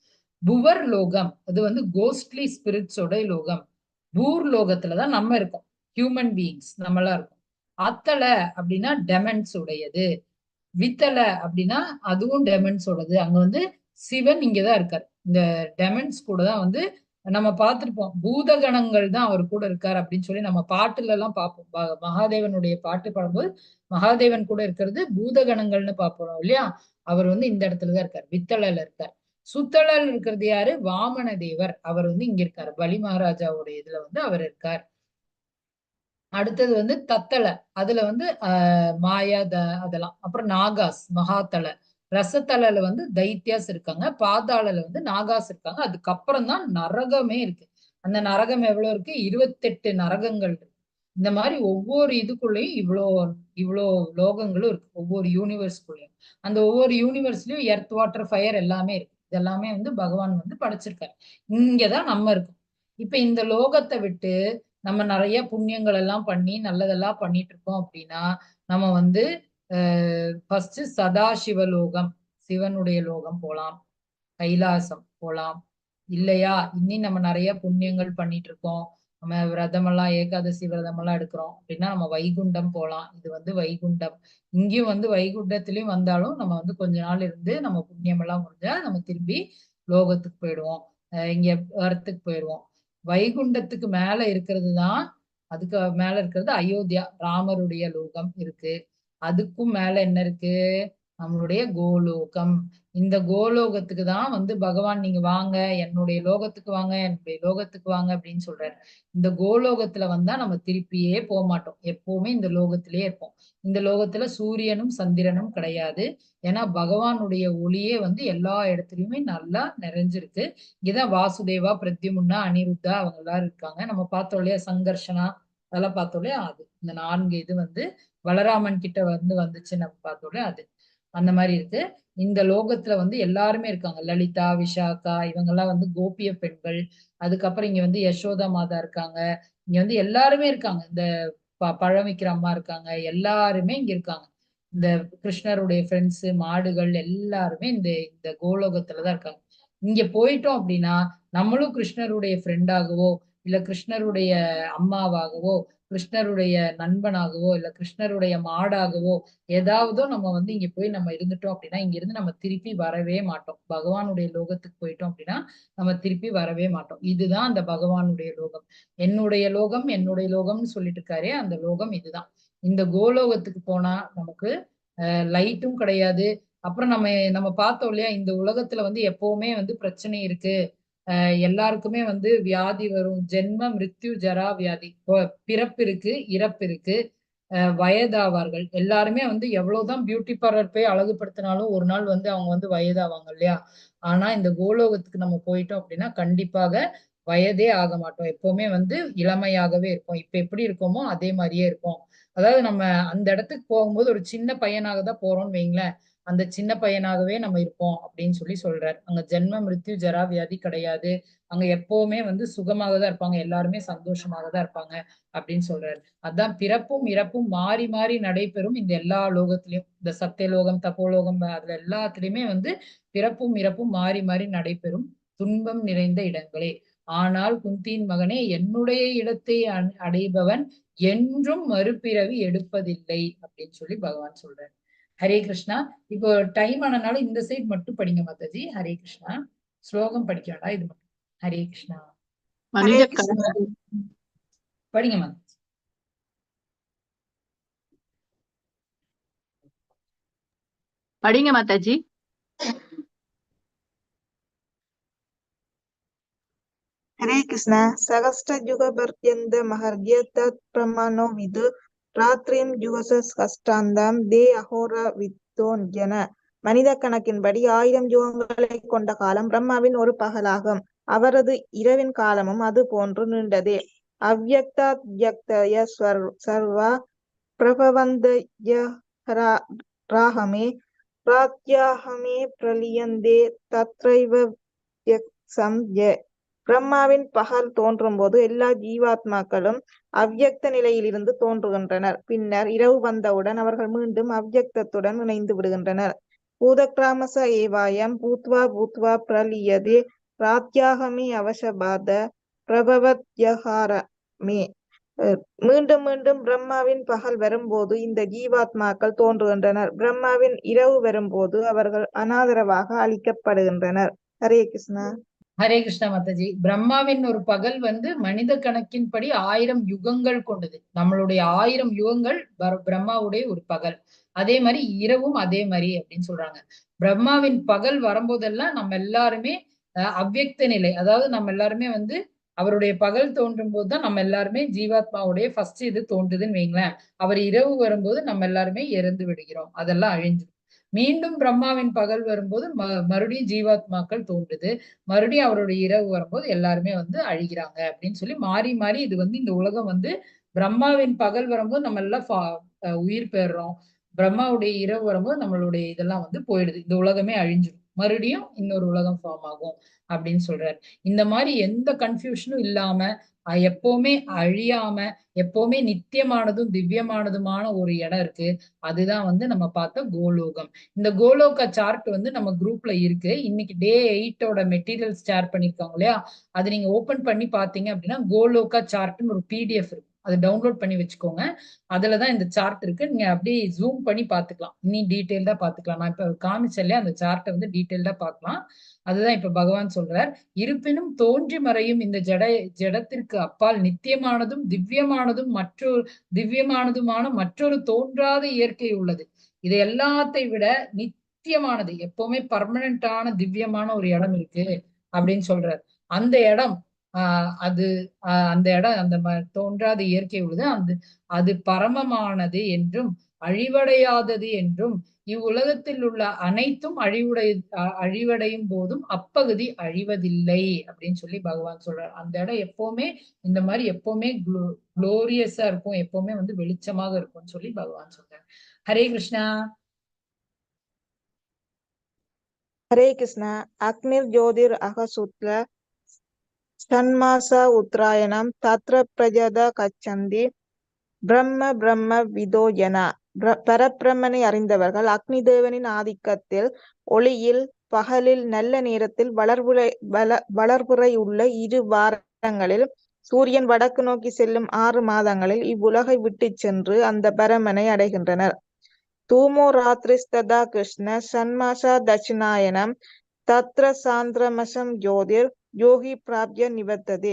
புவர் லோகம் அது வந்து கோஸ்ட்லி ஸ்பிரிட்ஸோட லோகம். பூர் லோகத்துலதான் நம்ம இருக்கோம், ஹியூமன் பீயிங்ஸ் நம்மளா இருக்கோம். அத்தல அப்படின்னா டெமன்ஸ் உடையது. வித்தல அப்படின்னா அதுவும் டெமன்ஸோடது. அங்க வந்து சிவன் இங்கதான் இருக்காரு. இந்த டெமன்ஸ் கூட தான் வந்து நம்ம பார்த்திருப்போம், பூதகணங்கள் தான் அவர் கூட இருக்காரு அப்படின்னு சொல்லி நம்ம பாட்டுல எல்லாம் பார்ப்போம். மகாதேவனுடைய பாட்டு பாடும்போது மகாதேவன் கூட இருக்கிறது பூதகணங்கள்னு பார்ப்போம் இல்லையா. அவர் வந்து இந்த இடத்துலதான் இருக்கார், வித்தலல இருக்கார். சுத்தலல் இருக்கிறது யாரு, வாமன தேவர். அவர் வந்து இங்க இருக்காரு, பலி மகாராஜாவுடைய இதுல வந்து அவர் இருக்கார். அடுத்தது வந்து தத்தலை, அதுல வந்து மாயா அதெல்லாம். அப்புறம் நாகாஸ் மகாத்தலை. ரசத்தலையில வந்து தைத்தியாஸ் இருக்காங்க, பாதாளல வந்து நாகாஸ் இருக்காங்க. அதுக்கப்புறம் தான் நரகமே இருக்கு. அந்த நரகம் எவ்வளவு இருக்கு, 28 நரகங்கள் இருக்கு. இந்த மாதிரி ஒவ்வொரு இதுக்குள்ளேயும் இவ்வளோ லோகங்களும் இருக்கு, ஒவ்வொரு யூனிவர்ஸ்குள்ளேயும். அந்த ஒவ்வொரு யூனிவர்ஸ்லயும் எர்த் வாட்டர் ஃபயர் எல்லாமே இருக்கு. இதெல்லாமே வந்து பகவான் வந்து படைச்சிருக்காரு. இங்கதான் நம்ம இருக்கோம். இப்ப இந்த லோகத்தை விட்டு நம்ம நிறைய புண்ணியங்கள் எல்லாம் பண்ணி நல்லதெல்லாம் பண்ணிட்டு இருக்கோம் அப்படின்னா, நம்ம வந்து ஃபர்ஸ்ட் சதாசிவலோகம், சிவனுடைய லோகம் போலாம், கைலாசம் போலாம். இல்லையா, இன்னி நம்ம நிறைய புண்ணியங்கள் பண்ணிட்டு இருக்கோம், நம்ம விரதமெல்லாம் ஏகாதசி விரதமெல்லாம் எடுக்கிறோம் அப்படின்னா நம்ம வைகுண்டம் போலாம். இது வந்து வைகுண்டம். இங்கேயும் வந்து வைகுண்டத்திலயும் வந்தாலும் நம்ம வந்து கொஞ்ச நாள் இருந்து நம்ம புண்ணியம் எல்லாம் முடிஞ்சா நம்ம திரும்பி லோகத்துக்கு போயிடுவோம், இங்க வரத்துக்கு போயிடுவோம். வைகுண்டத்துக்கு மேல இருக்கிறது தான், அதுக்கு மேல இருக்கிறது அயோத்தியா, ராமருடைய லோகம் இருக்கு. அதுக்கும் மேல என்ன இருக்கு, நம்மளுடைய கோலோகம். இந்த கோலோகத்துக்கு தான் வந்து பகவான் நீங்க வாங்க, என்னுடைய லோகத்துக்கு வாங்க, என்னுடைய லோகத்துக்கு வாங்க அப்படின்னு சொல்றாரு. இந்த கோலோகத்துல வந்தா நம்ம திருப்பியே போக மாட்டோம், எப்பவுமே இந்த லோகத்திலேயே இருப்போம். இந்த லோகத்துல சூரியனும் சந்திரனும் கிடையாது. ஏன்னா பகவானுடைய ஒளியே வந்து எல்லா இடத்துலயுமே நல்லா நிறைஞ்சிருக்கு. இங்கதான் வாசுதேவா, பிரத்யும்னா, அனிருத்தா அவங்க எல்லாரும் இருக்காங்க. நம்ம பார்த்தோம் இல்லையா, சங்கர்ஷனா அதெல்லாம் பார்த்தோம் இல்லையா, அது இந்த 4 இது வந்து பலராமன் கிட்ட வந்துச்சு நம்ம பார்த்தோம் இல்லையா, அது அந்த மாதிரி இருக்கு. இந்த லோகத்துல வந்து எல்லாருமே இருக்காங்க, லலிதா, விஷாக்கா, இவங்கெல்லாம் வந்து கோபிய பெண்கள். அதுக்கப்புறம் இங்க வந்து யசோதா மாதா இருக்காங்க. இங்க வந்து எல்லாருமே இருக்காங்க, இந்த பழம் விக்கிற அம்மா இருக்காங்க, எல்லாருமே இங்க இருக்காங்க. இந்த கிருஷ்ணருடைய ஃப்ரெண்ட்ஸ், மாடுகள் எல்லாருமே இந்த இந்த கோலோகத்துலதான் இருக்காங்க. இங்க போயிட்டோம் அப்படின்னா நம்மளும் கிருஷ்ணருடைய ஃப்ரெண்டாகவோ, இல்ல கிருஷ்ணருடைய அம்மாவாகவோ, கிருஷ்ணருடைய நண்பனாகவோ, இல்ல கிருஷ்ணருடைய மாடாகவோ ஏதாவதோ நம்ம வந்து இங்க போய் நம்ம இருந்துட்டோம் அப்படின்னா இங்க இருந்து நம்ம திருப்பி வரவே மாட்டோம். பகவானுடைய லோகத்துக்கு போயிட்டோம் அப்படின்னா நம்ம திருப்பி வரவே மாட்டோம். இதுதான் அந்த பகவானுடைய லோகம். என்னுடைய லோகம் என்னுடைய லோகம்னு சொல்லிட்டு இருக்காரே, அந்த லோகம் இதுதான். இந்த கோலோகத்துக்கு போனா நமக்கு லைட்டும் கிடையாது. அப்புறம் நம்ம நம்ம பார்த்தோம் இல்லையா, இந்த உலகத்துல வந்து எப்பவுமே வந்து பிரச்சனை இருக்கு. எல்லாருக்குமே வந்து வியாதி வரும், ஜென்ம மிருத்யு ஜரா வியாதி, பிறப்பு இருக்கு, இறப்பு இருக்கு, வயதாவார்கள். எல்லாருமே வந்து எவ்வளவுதான் பியூட்டி பார்லர் போய் அழகுபடுத்தினாலும் ஒரு நாள் வந்து அவங்க வந்து வயதாவாங்க இல்லையா. ஆனா இந்த கோலோகத்துக்கு நம்ம போயிட்டோம் அப்படின்னா கண்டிப்பாக வயதே ஆக மாட்டோம், எப்பவுமே வந்து இளமையாகவே இருப்போம். இப்ப எப்படி இருக்கோமோ அதே மாதிரியே இருப்போம். அதாவது நம்ம அந்த இடத்துக்கு போகும்போது ஒரு சின்ன பையனாக தான் போறோம்னு வைங்களேன், அந்த சின்ன பையனாகவே நம்ம இருப்போம் அப்படின்னு சொல்லி சொல்றாரு. அங்க ஜென்ம மிருத்யு ஜரா வியாதி கிடையாது, அங்க எப்பவுமே வந்து சுகமாக தான் இருப்பாங்க, எல்லாருமே சந்தோஷமாக தான் இருப்பாங்க அப்படின்னு சொல்றாரு. அதான் பிறப்பும் இறப்பும் மாறி மாறி நடைபெறும் இந்த எல்லா லோகத்திலயும், இந்த சத்தியலோகம், தப்போலோகம், அதுல எல்லாத்துலயுமே வந்து பிறப்பும் இறப்பும் மாறி மாறி நடைபெறும் துன்பம் நிறைந்த இடங்களே. ஆனால் குந்தியின் மகனே, என்னுடைய இடத்தை அடைபவன் என்றும் மறுபிறவி எடுப்பதில்லை அப்படின்னு சொல்லி பகவான் சொல்றாரு. ஹரே கிருஷ்ணா. இப்போ டைம் ஆனனால இந்த சைட் மட்டும் படிங்க மாதாஜி. ஹரே கிருஷ்ணா. ஸ்லோகம் படிக்க வேண்டாம், இது மட்டும். ஹரே கிருஷ்ணா. மனித ஹரே கிருஷ்ணா. படிங்க மாதாஜி. படிங்க மாதாஜி. हरे कृष्ण सहस्रयुगपर्यन्त महर्घ्य तत् प्रमाणो विदु ராத்திரியும் யுகசஸ்கஷ்டாந்தம் தே அகோர வித்தோன் ஜன. மனித கணக்கின்படி 1000 யுகங்களை கொண்ட காலம் பிரம்மாவின் ஒரு பகலாகும். அவரது இரவின் காலமும் அது போன்று நீண்டதே. அவ்யக்தாத்யக்தய சர்வ பிரபவந்தய ராகமே பிராத்யாகமே பிரலியந்தே தத்ரைவ வியக்சம் ய. பிரம்மாவின் பகல் தோன்றும் போது எல்லா ஜீவாத்மாக்களும் அவ்யக்த நிலையிலிருந்து தோன்றுகின்றனர். பின்னர் இரவு வந்தவுடன் அவர்கள் மீண்டும் அவ்யக்தத்துடன் இணைந்து விடுகின்றனர். பூதக்ராமச ஏவாயம் பூத்வா பூத்வா பிரலியதே பிராத்யாகமே அவசபாத பிரபவத்யகாரமே. மீண்டும் மீண்டும் பிரம்மாவின் பகல் வரும்போது இந்த ஜீவாத்மாக்கள் தோன்றுகின்றனர். பிரம்மாவின் இரவு வரும்போது அவர்கள் அனாதரவாக அழிக்கப்படுகின்றனர். ஹரே கிருஷ்ணா. ஹரே கிருஷ்ணா மாதாஜி. பிரம்மாவின் ஒரு பகல் வந்து மனித கணக்கின்படி 1000 யுகங்கள் கொண்டது. நம்மளுடைய 1000 யுகங்கள் பிரம்மாவுடைய ஒரு பகல். அதே மாதிரி இரவும் அதே மாதிரி அப்படின்னு சொல்றாங்க. பிரம்மாவின் பகல் வரும்போதெல்லாம் நம்ம எல்லாருமே அவ்யக்த நிலை, அதாவது நம்ம எல்லாருமே வந்து அவருடைய பகல் தோன்றும் போதுதான் நம்ம எல்லாருமே ஜீவாத்மாவுடைய ஃபர்ஸ்ட் இது தோன்றுதுன்னு வைங்களேன். அவர் இரவு வரும்போது நம்ம எல்லாருமே இறந்து விடுகிறோம், அதெல்லாம் அழிஞ்சு. மீண்டும் பிரம்மாவின் பகல் வரும்போது மறுபடியும் ஜீவாத்மாக்கள் தோன்றுது. மறுபடியும் அவருடைய இரவு வரும்போது எல்லாருமே வந்து அழிகிறாங்க அப்படின்னு சொல்லி மாறி மாறி இது வந்து இந்த உலகம் வந்து பிரம்மாவின் பகல் வரும்போது நம்ம எல்லாம் உயிர் பெறுறோம். பிரம்மாவுடைய இரவு வரும்போது நம்மளுடைய இதெல்லாம் வந்து போயிடுது, இந்த உலகமே அழிஞ்சிடும், மறுபடியும் இன்னொரு உலகம் ஃபார்ம் ஆகும் அப்படின்னு சொல்றாரு. இந்த மாதிரி எந்த கன்ஃபியூஷனும் இல்லாம எப்பவுமே அழியாம எப்பவுமே நித்தியமானதும் திவ்யமானதுமான ஒரு இடம் இருக்கு. அதுதான் வந்து நம்ம பார்த்த கோலோகம். இந்த கோலோக சார்ட் வந்து நம்ம குரூப்ல இருக்கு. இன்னைக்கு டே 8ஓட மெட்டீரியல்ஸ் ஷேர் பண்ணிருக்காங்க இல்லையா, அது நீங்க ஓபன் பண்ணி பாத்தீங்க அப்படின்னா கோலோகா சார்ட்னு ஒரு PDF இருக்கு, அதை டவுன்லோட் பண்ணி வச்சுக்கோங்க. அதுலதான் இந்த சார்ட் இருக்கு. நீங்க அப்படியே ஜூம் பண்ணி பாத்துக்கலாம், இன்னும் டீட்டெயில்டா பாத்துக்கலாம். நான் இப்ப காமிச்சேன் இல்லையா, அந்த சார்ட்டை வந்து டீட்டெயில்டா பார்க்கலாம். அதுதான் இப்ப பகவான் சொல்றார். இருப்பினும் தோன்றி மறையும் இந்த ஜடத்திற்கு அப்பால் நித்தியமானதும் திவ்யமானதுமான மற்றொரு தோன்றாத இயற்கை உள்ளது. இது எல்லாத்தை விட நித்தியமானது, எப்பவுமே பர்மனண்டான திவ்யமான ஒரு இடம் இருக்கு அப்படின்னு சொல்றார். அந்த இடம் அந்த இடம் அந்த தோன்றாத இயற்கை உள்ளது. அது பரமமானது என்றும் அழிவடையாதது என்றும் இவ்வுலகத்தில் உள்ள அனைத்தும் அழிவடையும் போதும் அப்பகுதி அழிவதில்லை அப்படின்னு சொல்லி பகவான் சொல்றார். அந்த இடம் எப்பவுமே இந்த மாதிரி எப்பவுமே குளோரியஸா இருக்கும், எப்பவுமே வந்து வெளிச்சமாக இருக்கும்னு சொல்லி பகவான் சொல்றார். ஹரே கிருஷ்ணா. ஹரே கிருஷ்ணா. அக்னிர் ஜோதிர் அகசுத்ல ஷண்மாச உத்தராயணம் தத்ர பிரஜத கச்சந்தி பிரம்ம பிரம்ம விதோஜனா. பரபிரம்மனை அறிந்தவர்கள் அக்னி தேவனின் ஆதிக்கத்தில் ஒளியில் பகலில் நல்ல நேரத்தில் வளர்புறை உள்ள 2 வாரங்களில் சூரியன் வடக்கு நோக்கி செல்லும் 6 மாதங்களில் இவ்வுலகை விட்டு சென்று அந்த பரமனை அடைகின்றனர். தூமோ ராத்திரிஸ்ததா கிருஷ்ண ஷண்மாசா தட்சிணாயனம் தத்ர சாந்திரமசம் ஜோதிர் யோகி பிராப்ய நிவர்த்ததே.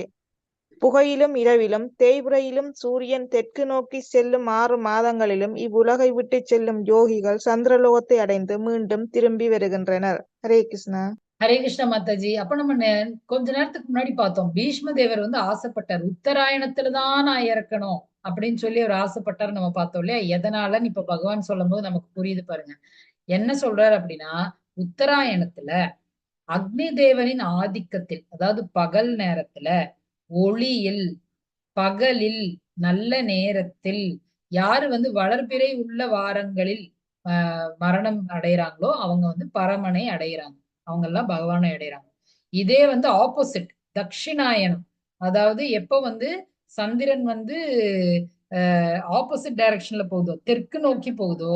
புகையிலும் இரவிலும் தேய்பிரையிலும் சூரியன் தெற்கு நோக்கி செல்லும் 6 மாதங்களிலும் இவ்வுலகை விட்டு செல்லும் யோகிகள் சந்திரலோகத்தை அடைந்து மீண்டும் திரும்பி வருகின்றனர். ஹரே கிருஷ்ணா. ஹரே கிருஷ்ண மாதாஜி. அப்ப நம்ம கொஞ்ச நேரத்துக்கு முன்னாடி பார்த்தோம், பீஷ்ம தேவர் வந்து ஆசைப்பட்டார், உத்தராயணத்துலதான் நான் இறக்கணும் அப்படின்னு சொல்லி அவர் ஆசைப்பட்டார். நம்ம பார்த்தோம் இல்லையா, எதனாலன்னு இப்ப பகவான் சொல்லும் போது நமக்கு புரியுது பாருங்க. என்ன சொல்றாரு அப்படின்னா, உத்தராயணத்துல அக்னி தேவனின் ஆதிக்கத்தில், அதாவது பகல் நேரத்துல ஒளியில் பகலில் நல்ல நேரத்தில் யாரு வந்து வளர்பிறை உள்ள வாரங்களில் மரணம் அடைகிறாங்களோ அவங்க வந்து பரமனை அடைகிறாங்க, அவங்க எல்லாம் பகவானை அடைகிறாங்க. இதே வந்து ஆப்போசிட் தட்சிணாயனம், அதாவது எப்ப வந்து சந்திரன் வந்து ஆப்போசிட் டைரக்ஷன்ல போகுதோ, தெற்கு நோக்கி போகுதோ,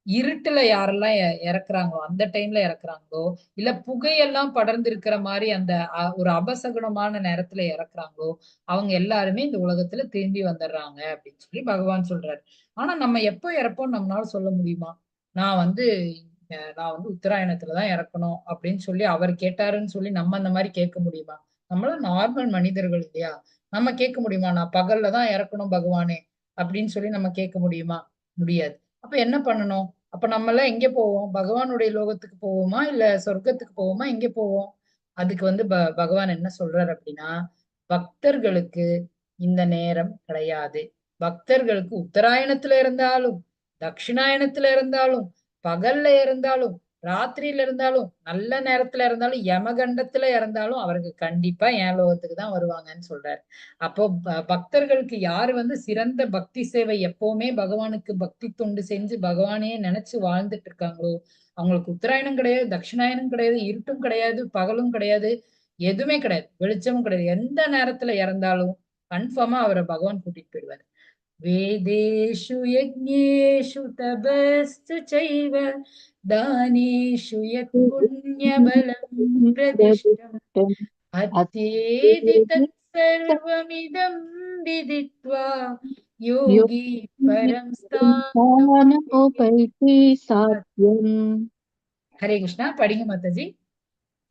இருட்டுல யாரெல்லாம் இறக்குறாங்களோ அந்த டைம்ல இறக்குறாங்களோ, இல்ல புகையெல்லாம் படர்ந்து இருக்கிற மாதிரி அந்த ஒரு அபசகுனமான நேரத்துல இறக்குறாங்களோ, அவங்க எல்லாருமே இந்த உலகத்துல திரும்பி வந்துடுறாங்க அப்படின்னு சொல்லி பகவான் சொல்றாரு. ஆனா நம்ம எப்போ இறப்போம் நம்மளால சொல்ல முடியுமா? நான் வந்து நான் வந்து உத்தராயணத்துலதான் இறக்கணும் அப்படின்னு சொல்லி அவர் கேட்டாருன்னு சொல்லி நம்ம அந்த மாதிரி கேட்க முடியுமா? நம்மளும் நார்மல் மனிதர்கள் இல்லையா? நம்ம கேட்க முடியுமா? நான் பகல்ல தான் இறக்கணும் பகவானே அப்படின்னு சொல்லி நம்ம கேட்க முடியுமா? முடியாது. அப்ப என்ன பண்ணணும்? அப்ப நம்ம எல்லாம் எங்க போவோம்? பகவானுடைய லோகத்துக்கு போவோமா இல்ல சொர்க்கத்துக்கு போவோமா? எங்க போவோம்? அதுக்கு வந்து பகவான் என்ன சொல்றாரு அப்படின்னா, பக்தர்களுக்கு இந்த நேரம் கிடையாது. பக்தர்களுக்கு உத்தராயணத்துல இருந்தாலும் தட்சிணாயணத்துல இருந்தாலும் பகல்ல இருந்தாலும் ராத்திரியில இருந்தாலும் நல்ல நேரத்துல இருந்தாலும் யமகண்டத்துல இருந்தாலும் அவருக்கு கண்டிப்பா என் லோகத்துக்கு தான் வருவாங்கன்னு சொல்றாரு. அப்போ பக்தர்களுக்கு யாரு வந்து சிறந்த பக்தி சேவை எப்பவுமே பகவானுக்கு பக்தி தொண்டு செஞ்சு பகவானையே நினைச்சு வாழ்ந்துட்டு இருக்காங்களோ அவங்களுக்கு உத்தராயணம் கிடையாது, தட்சிணாயனம் கிடையாது, இருட்டும் கிடையாது, பகலும் கிடையாது, எதுவுமே கிடையாது, வெளிச்சமும் கிடையாது. எந்த நேரத்துல இறந்தாலும் கன்ஃபார்மா அவரை பகவான் கூட்டிட்டு போயிடுவாரு. वेदेषु यज्ञेषु तपस्तु चैव दानेषु यत् पुण्यबलं प्रदिष्टम् अत्येति तत्सर्वमिदं विदित्वा योगी परं யோகி சாத்தியம். हरे कृष्णा படிங்க மாதாஜி.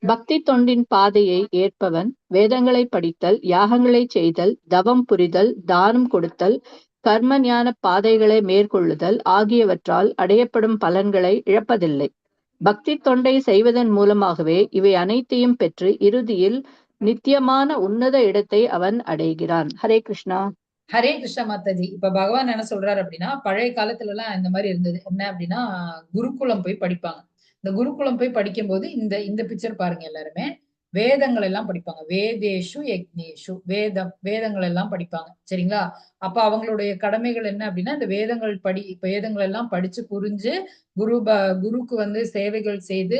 பக்தி தொண்டின் பாதையை ஏற்பவன் வேதங்களை படித்தல், யாகங்களை செய்தல், தவம் புரிதல், தானம் கொடுத்தல், கர்ம ஞான பாதைகளை மேற்கொள்ளுதல் ஆகியவற்றால் அடையப்படும் பலன்களை இழப்பதில்லை. பக்தி தொண்டை செய்வதன் மூலமாகவே இவை அனைத்தையும் பெற்று இறுதியில் நித்தியமான உன்னத இடத்தை அவன் அடைகிறான். ஹரே கிருஷ்ணா. ஹரே கிருஷ்ணா மாதாஜி. இப்ப பகவான் என்ன சொல்றாரு அப்படின்னா, பழைய காலத்துல எல்லாம் இந்த மாதிரி இருந்தது. என்ன அப்படின்னா குருகுலம் போய் படிப்பாங்க. இந்த குருகுலம் போய் படிக்கும் போது இந்த இந்த பிக்சர் பாருங்க. எல்லாருமே வேதங்கள் எல்லாம் படிப்பாங்க. வேதேஷு யக்னேஷு வேதங்கள் எல்லாம் படிப்பாங்க. சரிங்களா? அப்ப அவங்களுடைய கடமைகள் என்ன அப்படின்னா இந்த வேதங்கள் எல்லாம் படிச்சு புரிஞ்சு குருக்கு வந்து சேவைகள் செய்து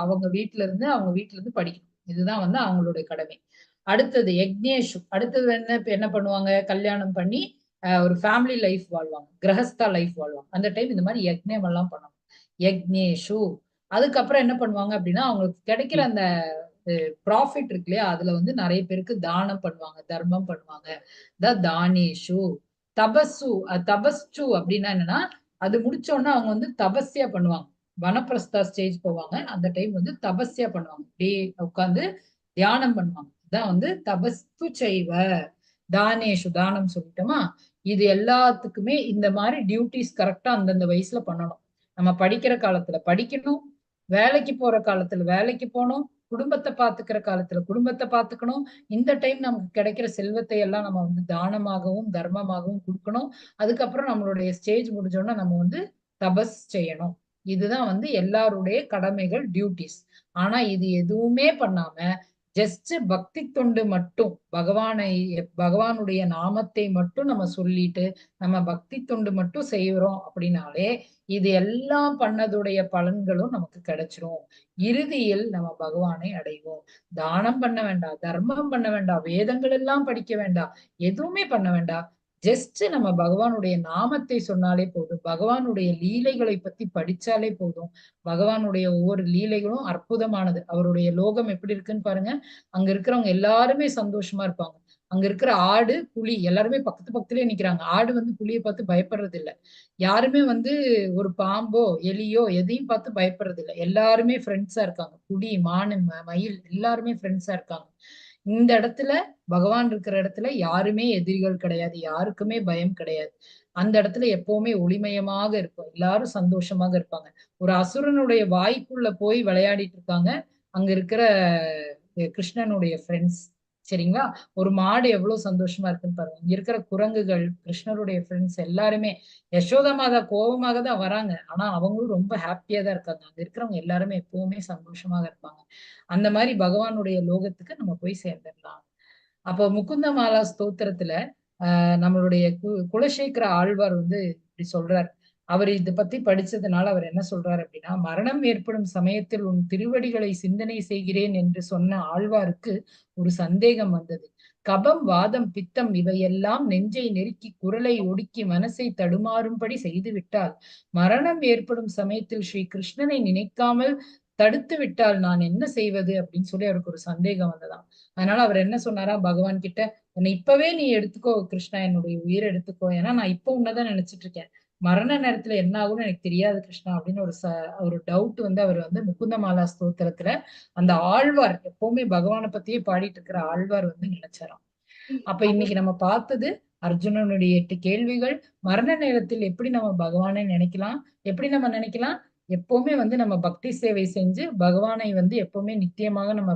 அவங்க வீட்டுல இருந்து படிக்கணும். இதுதான் வந்து அவங்களுடைய கடமை. அடுத்தது யக்னேஷு. அடுத்தது என்ன பண்ணுவாங்க? கல்யாணம் பண்ணி ஒரு ஃபேமிலி லைஃப் வாழ்வாங்க, கிரகஸ்தா லைஃப் வாழ்வாங்க. அந்த டைம் இந்த மாதிரி யக்ஞம் எல்லாம் பண்ணுவாங்க. யக்னேஷு. அதுக்கப்புறம் என்ன பண்ணுவாங்க அப்படின்னா அவங்களுக்கு கிடைக்கிற அந்த ப்ராஃபிட் இருக்கு இல்லையா, அதுல வந்து நிறைய பேருக்கு தானம் பண்ணுவாங்க, தர்மம் பண்ணுவாங்க. தானேஷு. தபஸ்சு அப்படின்னா என்னன்னா அது முடிச்ச உடனே அவங்க வந்து தபஸ்யா பண்ணுவாங்க. வனப்பிரஸ்தா ஸ்டேஜ் போவாங்க. அந்த டைம் வந்து தபஸ்யா பண்ணுவாங்க. அப்படியே உட்கார்ந்து தியானம் பண்ணுவாங்க. இதான் வந்து தபஸ்து செய்வ. தானேஷு தானம் சொல்லிட்டோமா? இது எல்லாத்துக்குமே இந்த மாதிரி டியூட்டிஸ் கரெக்டா அந்தந்த வயசுல பண்ணணும். நம்ம படிக்கிற காலத்துல படிக்கணும், வேலைக்கு போற காலத்துல வேலைக்கு போகணும், குடும்பத்தை பாத்துக்கிற காலத்துல குடும்பத்தை பாத்துக்கணும். இந்த டைம் நமக்கு கிடைக்கிற செல்வத்தை எல்லாம் நம்ம வந்து தானமாகவும் தர்மமாகவும் கொடுக்கணும். அதுக்கப்புறம் நம்மளுடைய ஸ்டேஜ் முடிஞ்சோன்னா நம்ம வந்து தபஸ் செய்யணும். இதுதான் வந்து எல்லாருடைய கடமைகள், டியூட்டிஸ். ஆனா இது எதுவுமே பண்ணாம ஜஸ்ட் பக்தி தொண்டு மட்டும் பகவானுடைய நாமத்தை மட்டும் நம்ம சொல்லிட்டு நம்ம பக்தி தொண்டு மட்டும் செய்யறோம் அப்படின்னாலே இது எல்லாம் பண்ணதுடைய பலன்களும் நமக்கு கிடைச்சிரும். இறுதியில் நம்ம பகவானை அடைவோம். தானம் பண்ண வேண்டாம், தர்மம் பண்ண வேண்டாம், வேதங்கள் எல்லாம் படிக்க வேண்டாம், எதுவுமே பண்ண வேண்டாம். ஜஸ்ட் நம்ம பகவானுடைய நாமத்தை சொன்னாலே போதும், பகவானுடைய லீலைகளை பத்தி படிச்சாலே போதும். பகவானுடைய ஒவ்வொரு லீலைகளும் அற்புதமானது. அவருடைய லோகம் எப்படி இருக்குன்னு பாருங்க. அங்க இருக்கிறவங்க எல்லாருமே சந்தோஷமா இருப்பாங்க. அங்க இருக்கிற ஆடு, புலி எல்லாருமே பக்கத்துலயே நிக்கிறாங்க. ஆடு வந்து புலியை பார்த்து பயப்படுறது இல்ல. யாருமே வந்து ஒரு பாம்போ எலியோ எதையும் பார்த்து பயப்படுறது இல்ல. எல்லாருமே ஃப்ரெண்ட்ஸா இருக்காங்க. புலி, மானு, மயில் எல்லாருமே ஃப்ரெண்ட்ஸா இருக்காங்க. இந்த இடத்துல பகவான் இருக்கிற இடத்துல யாருமே எதிரிகள் கிடையாது, யாருக்குமே பயம் கிடையாது. அந்த இடத்துல எப்பவுமே ஒளிமயமாக இருக்கும், எல்லாரும் சந்தோஷமாக இருப்பாங்க. ஒரு அசுரனுடைய வாய்க்குள்ள போய் விளையாடிட்டு இருக்காங்க அங்க இருக்கிற கிருஷ்ணனுடைய ஃப்ரெண்ட்ஸ். சரிங்களா? ஒரு மாடு எவ்வளவு சந்தோஷமா இருக்குன்னு பாருங்க. இங்க இருக்கிற குரங்குகள், கிருஷ்ணருடைய ஃப்ரெண்ட்ஸ் எல்லாருமே. யசோதா மாதா கோபமாக தான் வராங்க, ஆனா அவங்களும் ரொம்ப ஹாப்பியா தான் இருக்காங்க. அங்க இருக்கிறவங்க எல்லாருமே எப்பவுமே சந்தோஷமாக இருப்பாங்க. அந்த மாதிரி பகவானுடைய லோகத்துக்கு நம்ம போய் சேர்ந்துடலாம். அப்போ முகுந்த மாலா ஸ்தோத்திரத்துல நம்மளுடைய குலசேகர ஆழ்வார் வந்து இப்படி சொல்றார். அவர் இத பத்தி படிச்சதுனால அவர் என்ன சொல்றாரு அப்படின்னா, மரணம் ஏற்படும் சமயத்தில் உன் திருவடிகளை சிந்தனை செய்கிறேன் என்று சொன்ன ஆழ்வாருக்கு ஒரு சந்தேகம் வந்தது. கபம், வாதம், பித்தம் இவையெல்லாம் நெஞ்சை நெருக்கி குரலை ஒடுக்கி மனசை தடுமாறும்படி செய்துவிட்டால் மரணம் ஏற்படும் சமயத்தில் ஸ்ரீ கிருஷ்ணனை நினைக்காமல் தடுத்து விட்டால் நான் என்ன செய்வது அப்படின்னு சொல்லி அவருக்கு ஒரு சந்தேகம் வந்ததாம். அதனால அவர் என்ன சொன்னாரா பகவான் கிட்ட, என்னை இப்பவே நீ எடுத்துக்கோ கிருஷ்ணா, என்னுடைய உயிரை எடுத்துக்கோ, ஏன்னா நான் இப்ப உன்னதான் நினைச்சிட்டு இருக்கேன், மரண நேரத்துல என்ன ஆகும்னு எனக்கு தெரியாது கிருஷ்ணா அப்படின்னு ஒரு டவுட் வந்து அவர் வந்து முகுந்தமாலா ஸ்தோத்திரத்துல அந்த ஆழ்வார், எப்பவுமே பகவானை பத்தியே பாடிட்டு இருக்கிற ஆழ்வார் வந்து நினைச்சாராம். அப்ப இன்னைக்கு நம்ம பார்த்தது அர்ஜுனனுடைய 8 கேள்விகள். மரண நேரத்தில் எப்படி நம்ம பகவானை நினைக்கலாம், எப்படி நம்ம நினைக்கலாம், எப்பவுமே வந்து நம்ம பக்தி சேவை செஞ்சு பகவானை வந்து எப்பவுமே நித்தியமாக நம்ம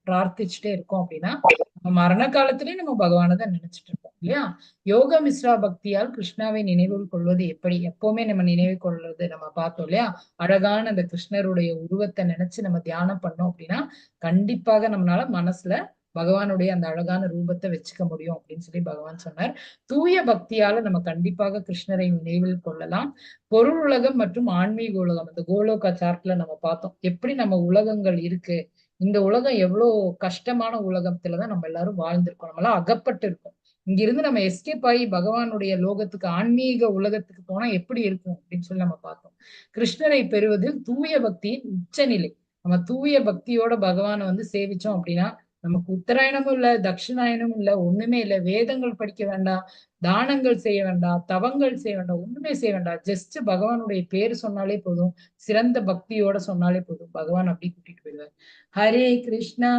பிரார்த்திச்சுட்டே இருக்கோம் அப்படின்னா நம்ம மரண காலத்திலேயே நம்ம பகவானை தான் நினைச்சிட்டு இருக்கோம் இல்லையா? யோக மிஸ்ரா பக்தியால் கிருஷ்ணாவை நினைவில் கொள்வது எப்படி, எப்பவுமே நம்ம நினைவு கொள்றது நம்ம பார்த்தோம் இல்லையா? அழகான அந்த கிருஷ்ணருடைய உருவத்தை நினைச்சு நம்ம தியானம் பண்ணோம் அப்படின்னா கண்டிப்பாக நம்மளால மனசுல பகவானுடைய அந்த அழகான ரூபத்தை வச்சுக்க முடியும் அப்படின்னு சொல்லி பகவான் சொன்னார். தூய பக்தியால நம்ம கண்டிப்பாக கிருஷ்ணரை நினைவில் கொள்ளலாம். பொருள் உலகம் மற்றும் ஆன்மீக உலகம், அந்த கோலோகா சார்ட்ல நம்ம பார்த்தோம் எப்படி நம்ம உலகங்கள் இருக்கு. இந்த உலகம் எவ்வளவு கஷ்டமான உலகத்துலதான் நம்ம எல்லாரும் வாழ்ந்திருக்கோம், நம்மளாம் அகப்பட்டு இருக்கோம். இங்கிருந்து நம்ம எஸ்கேப் ஆகி பகவானுடைய லோகத்துக்கு, ஆன்மீக உலகத்துக்கு போனா எப்படி இருக்கும் அப்படின்னு சொல்லி நம்ம பார்த்தோம். கிருஷ்ணரை பெறுவதில் தூய பக்தியின் உச்சநிலை. நம்ம தூய பக்தியோட பகவானை வந்து சேவிச்சோம் அப்படின்னா நமக்கு உத்தராயணமும் இல்ல, தட்சிணாயனமும் இல்ல, ஒண்ணுமே இல்ல. வேதங்கள் படிக்க வேண்டாம், தானங்கள் செய்ய வேண்டாம், தவங்கள் செய்ய வேண்டாம், ஒண்ணுமே செய்ய வேண்டாம். ஜஸ்ட் பகவானுடைய பேர் சொன்னாலே போதும், சிறந்த பக்தியோட சொன்னாலே போதும், பகவான் அப்படி கூட்டிட்டு போயிடுவார். ஹரே கிருஷ்ணா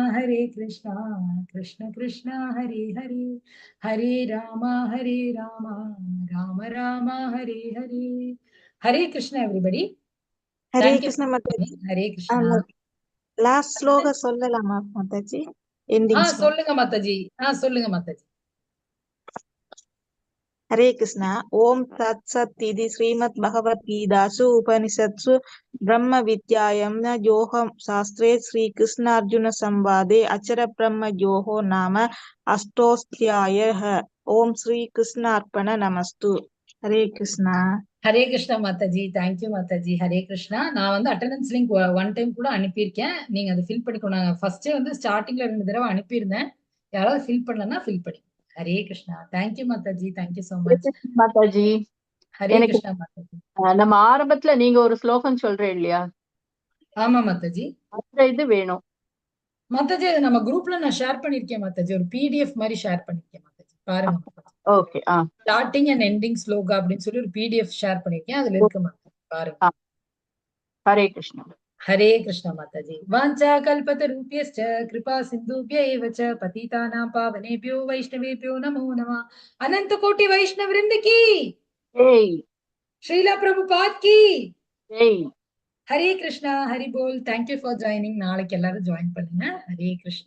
கிருஷ்ண கிருஷ்ணா ஹரே ஹரே, ஹரே ராமா ராம ராம ஹரே ஹரே. ஹரே கிருஷ்ணா எவ்ரிபடி. ஹரே கிருஷ்ண மாதாஜி. ஹரே கிருஷ்ணா. லாஸ்ட் ஸ்லோக சொல்லலாமா மாதாஜி? சொல்லுங்க மாதாஜி. சொல்லுங்க மாதாஜி. ஹரே கிருஷ்ணா. ஓம் தத் சத் இது ஸ்ரீமத் பகவத் கீதாசு உபனிஷத்சு பிரம்ம வித்யாயாம் யோகம் சாஸ்திரே ஸ்ரீ கிருஷ்ண அர்ஜுன சம்வாதே அச்சர பிரம்ம யோகோ நாம அஷ்டோஸ்தியாயः. ஓம் ஸ்ரீ கிருஷ்ண அர்ப்பண நமஸ்து. ஹரே கிருஷ்ணா. ஹரே கிருஷ்ணா மாதாஜி. தேங்க்யூ மாதாஜி. ஹரே கிருஷ்ணா. நான் வந்து அட்டெண்டன்ஸ் லிங்க் ஒன் டைம் கூட அனுப்பியிருக்கேன், நீங்க அதை ஃபில் பண்ணிக்கணும். ஃபர்ஸ்டே வந்து ஸ்டார்டிங்ல 2 தடவை அனுப்பியிருந்தேன், யாராவது ஃபில் பண்ணலன்னா ஃபில் பண்ணி. Hare Krishna. Thank you Mataji. Thank you so much Mataji. Hare எனக்கு கிருஷ்ணா மாதாஜி. நம்ம ஆரம்பத்துல நீங்க ஒரு ஸ்லோகம் சொல்றேன் இல்லையா? ஆமா மாதாஜி. அந்த இது வேணும் மாதாஜி. அது நம்ம குரூப்ல நான் ஷேர் பண்ணிருக்கேன் மாதாஜி, ஒரு PDF மாதிரி ஷேர் பண்ணிருக்கேன் மாதாஜி, பாருங்க Mataji. Okay. Starting and ending shloka அப்படின்னு சொல்லி ஒரு PDF ஷேர் பண்ணிருக்கேன், அதுல இருக்கு மாதாஜி, பாருங்க. ஹரே கிருஷ்ணா. ஹரே கிருஷ்ணா மாதாஜி. வாஞ்சா கல்பதருப்யஸ்ச கிருபா சிந்துப்ய ஏவ ச பதிதானாம் பாவனேப்யோ வைஷ்ணவேப்யோ நமோ நமः. அனந்த கோட்டி வைஷ்ணவ விருந்த கி ஜெய். ஸ்ரீலா பிரபுபாத் கி ஜெய். ஹரே கிருஷ்ணா. ஹரி போல். Thank you for joining. நாளைக்கு எல்லாரும் ஜாயின் பண்ணுங்க. ஹரே கிருஷ்ணா.